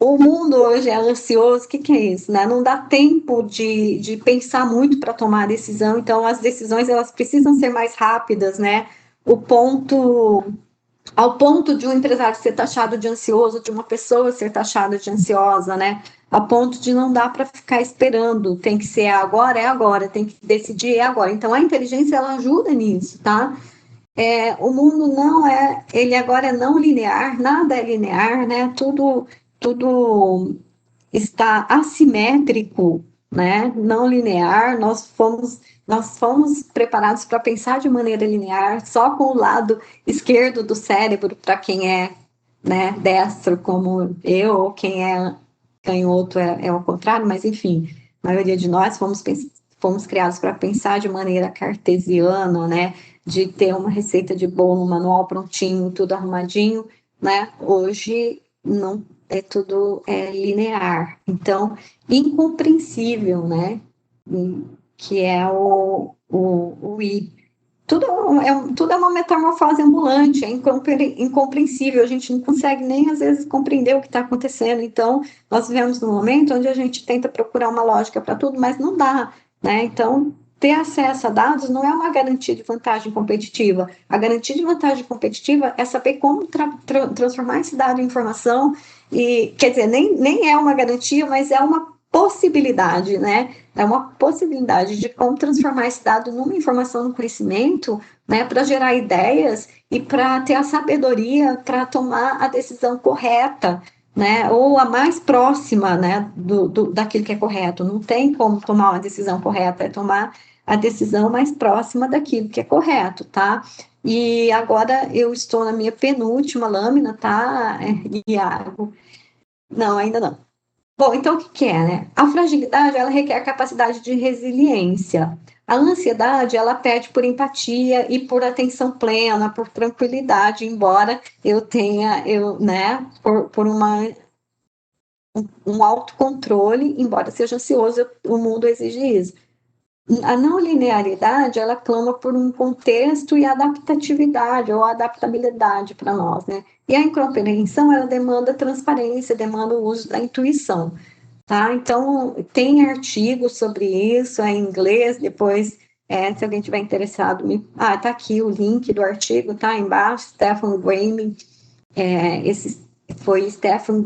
[SPEAKER 1] O mundo hoje é ansioso, o que é isso, né? Não dá tempo de pensar muito para tomar a decisão, então as decisões elas precisam ser mais rápidas, né? Ao ponto de um empresário ser taxado de ansioso, de uma pessoa ser taxada de ansiosa, né? A ponto de não dar para ficar esperando, tem que ser agora, tem que decidir agora. Então a inteligência ela ajuda nisso, tá? O mundo ele agora é não linear, nada é linear, né? Tudo está assimétrico, né? Não linear. Nós fomos preparados para pensar de maneira linear, só com o lado esquerdo do cérebro, para quem é, né, destro como eu, ou quem é canhoto é ao contrário, mas enfim, a maioria de nós fomos criados para pensar de maneira cartesiana, né? De ter uma receita de bolo, um manual prontinho, tudo arrumadinho, né? Hoje não é tudo linear, então incompreensível, né? Que é o I. Tudo é uma metamorfose ambulante, é incompreensível, a gente não consegue nem às vezes compreender o que está acontecendo. Então, nós vivemos num momento onde a gente tenta procurar uma lógica para tudo, mas não dá, né? Então, ter acesso a dados não é uma garantia de vantagem competitiva. A garantia de vantagem competitiva é saber como transformar esse dado em informação, e quer dizer, nem é uma garantia, mas é uma possibilidade, né? É uma possibilidade de como transformar esse dado numa informação, num conhecimento, né? Para gerar ideias e para ter a sabedoria para tomar a decisão correta, né? Ou a mais próxima, né? Daquilo que é correto. Não tem como tomar uma decisão correta, é tomar a decisão mais próxima daquilo que é correto, tá? E agora eu estou na minha penúltima lâmina, tá, Iago? Não, ainda não. Bom, então o que que é, né? A fragilidade, ela requer capacidade de resiliência. A ansiedade, ela pede por empatia e por atenção plena, por tranquilidade, embora né, por um autocontrole, embora seja ansioso, o mundo exige isso. A não linearidade, ela clama por um contexto e adaptatividade ou adaptabilidade para nós, né? E a incompreensão, ela demanda transparência, demanda o uso da intuição, tá? Então, tem artigos sobre isso, é em inglês, depois, se alguém tiver interessado, tá aqui o link do artigo, tá embaixo, Stephen Graham, esse foi Stephen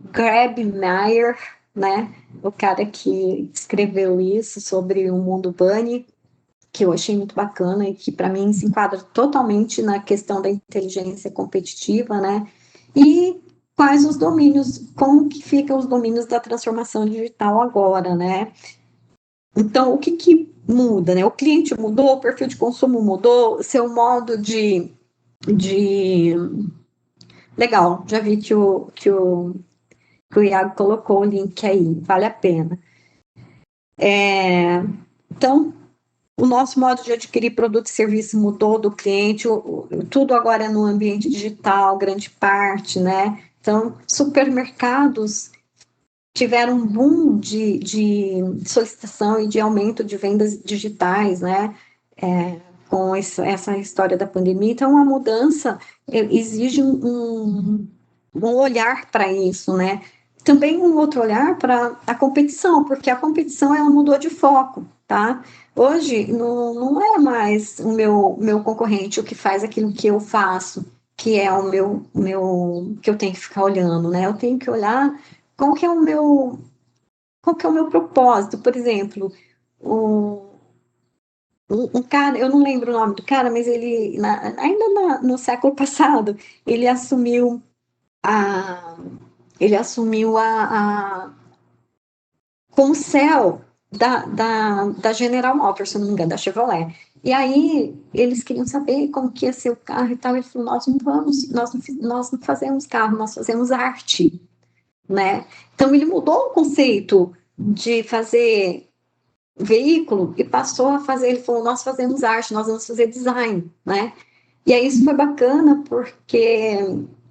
[SPEAKER 1] Grabmaier, né? O cara que escreveu isso sobre o mundo bunny, que eu achei muito bacana e que para mim se enquadra totalmente na questão da inteligência competitiva, né? E quais os domínios, como que ficam os domínios da transformação digital agora, né? Então, o que que muda, né? O cliente mudou, o perfil de consumo mudou, seu modo de... Legal, já vi que o Iago colocou o link aí, vale a pena. Então, o nosso modo de adquirir produto e serviço mudou do cliente, tudo agora é no ambiente digital, grande parte, né? Então, supermercados tiveram um boom de solicitação e de aumento de vendas digitais, né? Com essa história da pandemia. Então, a mudança exige um olhar para isso, né? Também um outro olhar para a competição, porque a competição ela mudou de foco, tá? Hoje não é mais o meu concorrente o que faz aquilo que eu faço, que é o meu que eu tenho que ficar olhando, né? Eu tenho que olhar qual que é o meu propósito. Por exemplo, um cara, eu não lembro o nome do cara, mas ele no século passado ele assumiu a ele assumiu como CEO da General Motors, se não me engano, da Chevrolet. E aí eles queriam saber como que ia ser o carro e tal. Ele falou: nós não fazemos carro, nós fazemos arte, né? Então ele mudou o conceito de fazer veículo e passou a fazer. Ele falou: nós fazemos arte, nós vamos fazer design, né? E aí isso foi bacana porque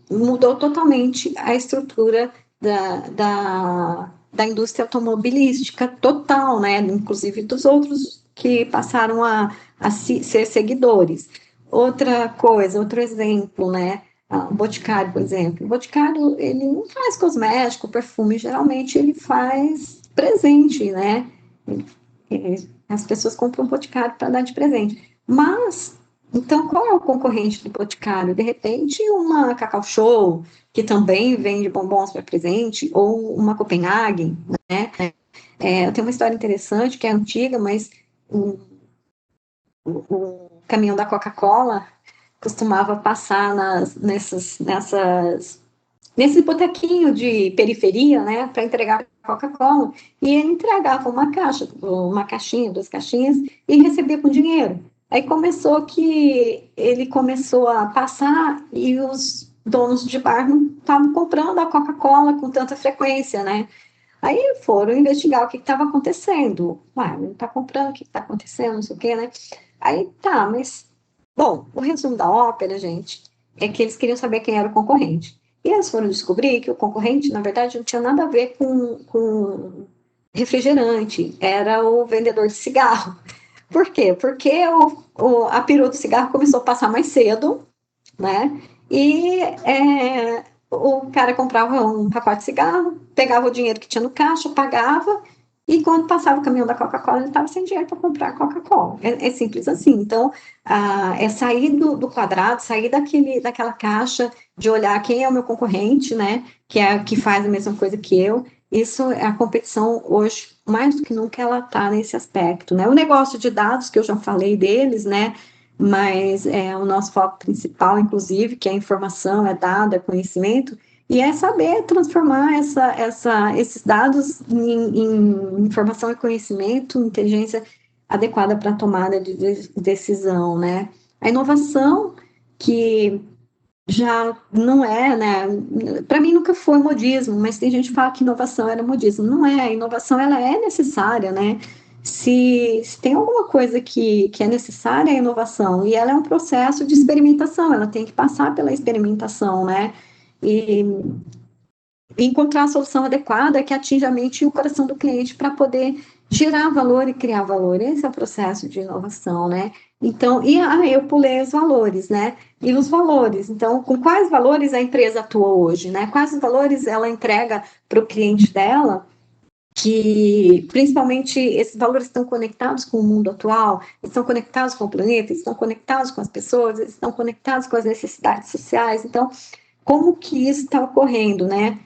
[SPEAKER 1] mudou totalmente a estrutura da indústria automobilística total, né? Inclusive dos outros que passaram a ser seguidores. Outra coisa, outro exemplo, né? O Boticário, por exemplo. O Boticário, ele não faz cosmético, perfume, geralmente ele faz presente, né? As pessoas compram o Boticário para dar de presente. Mas então, qual é o concorrente do Boticário? De repente, uma Cacau Show, que também vende bombons para presente, ou uma Copenhagen, né? Eu tenho uma história interessante, que é antiga, mas o caminhão da Coca-Cola costumava passar nesse botequinho de periferia, né, para entregar Coca-Cola, e ele entregava uma caixinha, duas caixinhas, e recebia com dinheiro. Aí ele começou a passar e os donos de bar não estavam comprando a Coca-Cola com tanta frequência, né? Aí foram investigar o que estava acontecendo. Ué, não está comprando, o que está acontecendo, não sei o quê, né? Aí tá, mas. Bom, o resumo da ópera, gente, é que eles queriam saber quem era o concorrente. E eles foram descobrir que o concorrente, na verdade, não tinha nada a ver com refrigerante, era o vendedor de cigarro. Por quê? Porque a perua do cigarro começou a passar mais cedo, né? E o cara comprava um pacote de cigarro, pegava o dinheiro que tinha no caixa, pagava, e quando passava o caminhão da Coca-Cola, ele estava sem dinheiro para comprar Coca-Cola. É simples assim. Então, é sair do quadrado, sair daquela caixa de olhar quem é o meu concorrente, né? Que faz a mesma coisa que eu. Isso é a competição hoje, mais do que nunca, ela está nesse aspecto, né? O negócio de dados, que eu já falei deles, né? Mas é o nosso foco principal, inclusive, que é informação, é dado, é conhecimento, e é saber transformar esses dados em informação e conhecimento, inteligência adequada para a tomada de decisão, né? A inovação, que já não é, né? Para mim nunca foi modismo, mas tem gente que fala que inovação era modismo. Não é, a inovação ela é necessária, né? Se tem alguma coisa que é necessária, é a inovação, e ela é um processo de experimentação, ela tem que passar pela experimentação, né? E encontrar a solução adequada que atinja a mente e o coração do cliente para poder gerar valor e criar valor. Esse é o processo de inovação, né? Então, eu pulei os valores, né? E os valores, então, com quais valores a empresa atua hoje, né? Quais valores ela entrega para o cliente dela, que principalmente esses valores estão conectados com o mundo atual, estão conectados com o planeta, estão conectados com as pessoas, estão conectados com as necessidades sociais. Então, como que isso está ocorrendo, né?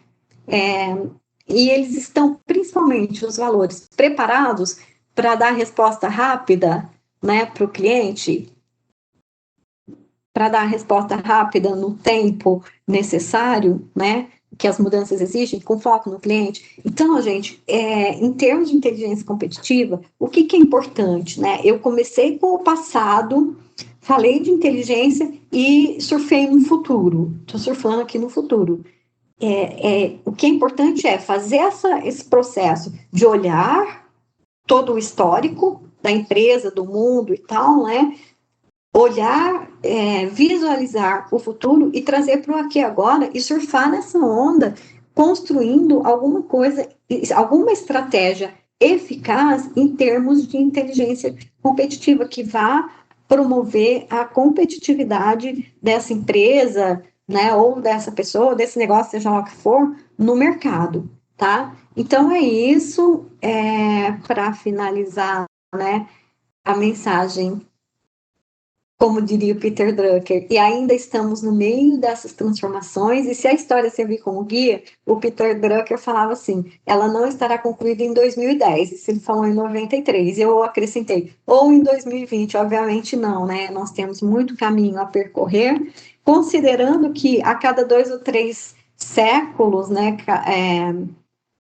[SPEAKER 1] E eles estão, principalmente, os valores preparados para dar resposta rápida, né, para o cliente, para dar a resposta rápida no tempo necessário, né, que as mudanças exigem, com foco no cliente. Então, gente, em termos de inteligência competitiva, o que é importante, né? Eu comecei com o passado, falei de inteligência e surfei no futuro. Estou surfando aqui no futuro. O que é importante é fazer esse processo de olhar todo o histórico da empresa, do mundo e tal, né? Olhar, visualizar o futuro e trazer para o aqui e agora e surfar nessa onda, construindo alguma coisa, alguma estratégia eficaz em termos de inteligência competitiva que vá promover a competitividade dessa empresa, né, ou dessa pessoa, desse negócio, seja lá o que for, no mercado, tá? Então é isso, para finalizar, né, a mensagem, como diria o Peter Drucker, e ainda estamos no meio dessas transformações, e se a história servir como guia, o Peter Drucker falava assim, ela não estará concluída em 2010, isso ele falou em 93, eu acrescentei, ou em 2020, obviamente não, né, nós temos muito caminho a percorrer, considerando que a cada 2 ou 3 séculos, né,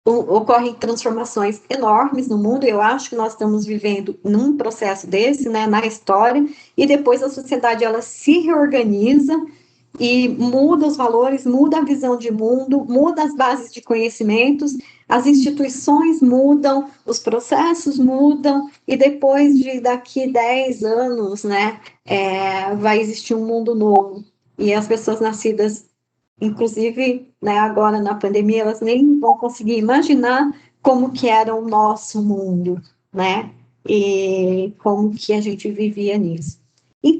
[SPEAKER 1] ocorrem transformações enormes no mundo. Eu acho que nós estamos vivendo num processo desse, né, na história, e depois a sociedade ela se reorganiza e muda os valores, muda a visão de mundo, muda as bases de conhecimentos, as instituições mudam, os processos mudam, e depois daqui 10 anos, né, vai existir um mundo novo. E as pessoas nascidas, inclusive, né, agora na pandemia, elas nem vão conseguir imaginar como que era o nosso mundo, né? E como que a gente vivia nisso. Então,